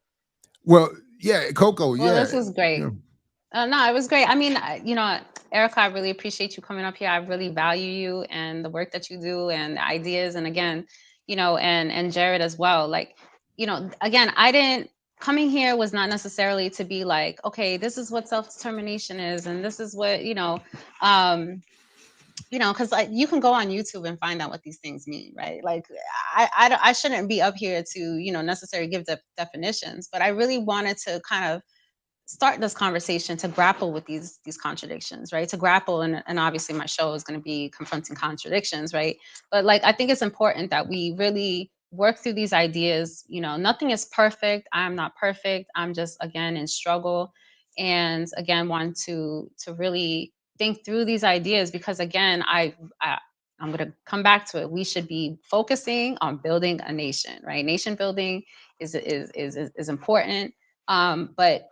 Well, yeah, Coco, yeah.
Well, this was great.
Yeah.
No, it was great. I mean, you know, Erica, I really appreciate you coming up here. I really value you and the work that you do and the ideas. And again, you know, and Jared as well. Like, you know, again, coming here was not necessarily to be like, okay, this is what self-determination is. And this is what, you know, because like you can go on YouTube and find out what these things mean, right? Like I shouldn't be up here to, you know, necessarily give the definitions, but I really wanted to kind of start this conversation to grapple with these contradictions, right? To grapple, and obviously my show is going to be confronting contradictions, right? But like I think it's important that we really work through these ideas. You know, nothing is perfect. I'm not perfect. I'm just, again, in struggle, and again want to really think through these ideas, because again, I'm going to come back to it. We should be focusing on building a nation, right? Nation building is important, but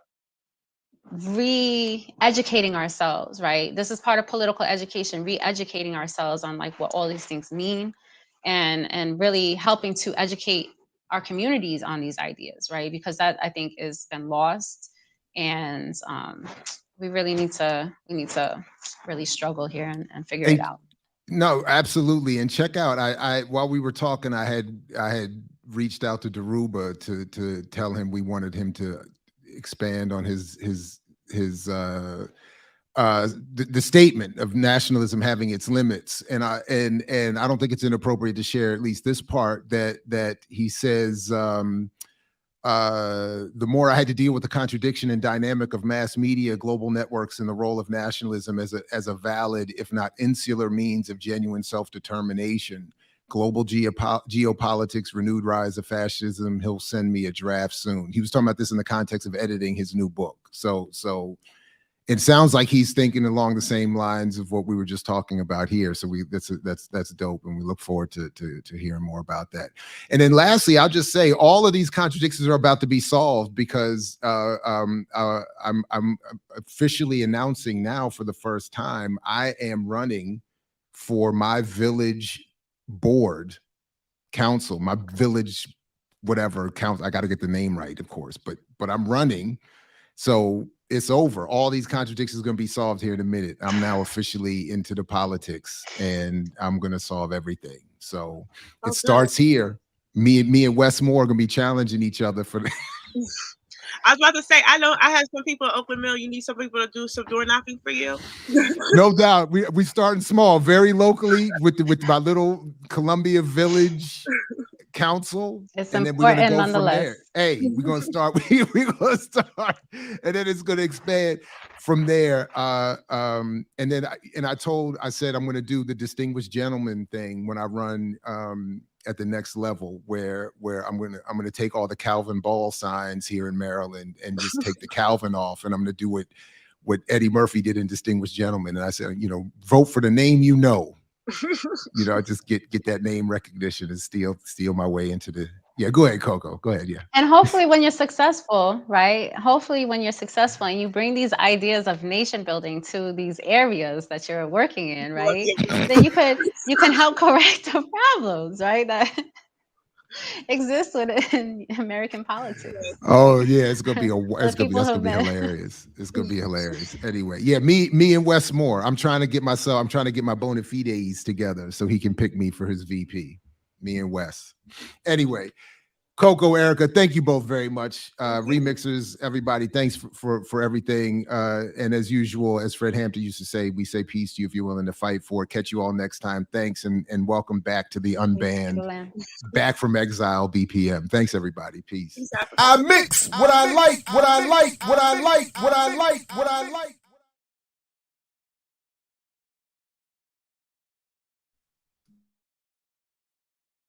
re-educating ourselves, right? This is part of political education, re-educating ourselves on like what all these things mean, and really helping to educate our communities on these ideas, right? Because that, I think, has been lost, and we need to really struggle here and figure it out.
No, absolutely. And check out, I while we were talking, I had reached out to Daruba to tell him we wanted him to expand on the statement of nationalism having its limits. And I don't think it's inappropriate to share at least this part that he says, the more I had to deal with the contradiction and dynamic of mass media, global networks, and the role of nationalism as a valid, if not insular, means of genuine self-determination, global geopolitics, renewed rise of fascism, he'll send me a draft soon. He was talking about this in the context of editing his new book. So it sounds like he's thinking along the same lines of what we were just talking about here. So that's dope, and we look forward to hearing more about that. And then lastly, I'll just say all of these contradictions are about to be solved, because I'm officially announcing now for the first time I am running for my village board council, my village whatever council. I got to get the name right, of course, but I'm running. So it's over. All these contradictions are going to be solved here in a minute. I'm now officially into the politics, and I'm going to solve everything. So it starts here. Me and Wes Moore are going to be challenging each other for
I was about to say, I know I have some people at Oakland Mill. You need some people to do some door knocking for you.
No doubt. We starting small, very locally with my little Columbia Village council.
It's
and
important,
then we're gonna go
nonetheless.
from there. Hey, we're gonna start. We're gonna start, and then it's gonna expand from there. And then I said I'm gonna do the distinguished gentleman thing when I run at the next level, where I'm gonna take all the Calvin Ball signs here in Maryland and just take the Calvin off, and I'm gonna do what Eddie Murphy did in Distinguished Gentleman. And I said, vote for the name you know. I just get that name recognition and steal my way into the. Yeah, go ahead, Coco. Go ahead. Yeah.
And hopefully when you're successful, right? Hopefully when you're successful and you bring these ideas of nation building to these areas that you're working in, right? Then you can help correct the problems, right? That exist within American politics.
Oh yeah, it's gonna be hilarious. It's gonna be hilarious. Anyway, yeah, me and Wes Moore. I'm trying to get my bona fides together so he can pick me for his VP. Me and Wes. Anyway, Coco, Erica, thank you both very much. Remixers, everybody, thanks for everything. And as usual, as Fred Hampton used to say, we say peace to you if you're willing to fight for it. Catch you all next time. Thanks, and welcome back to the unbanned, back from exile BPM. Thanks, everybody. Peace.
I mix what I like, what I like, what I like, what I like, what I like.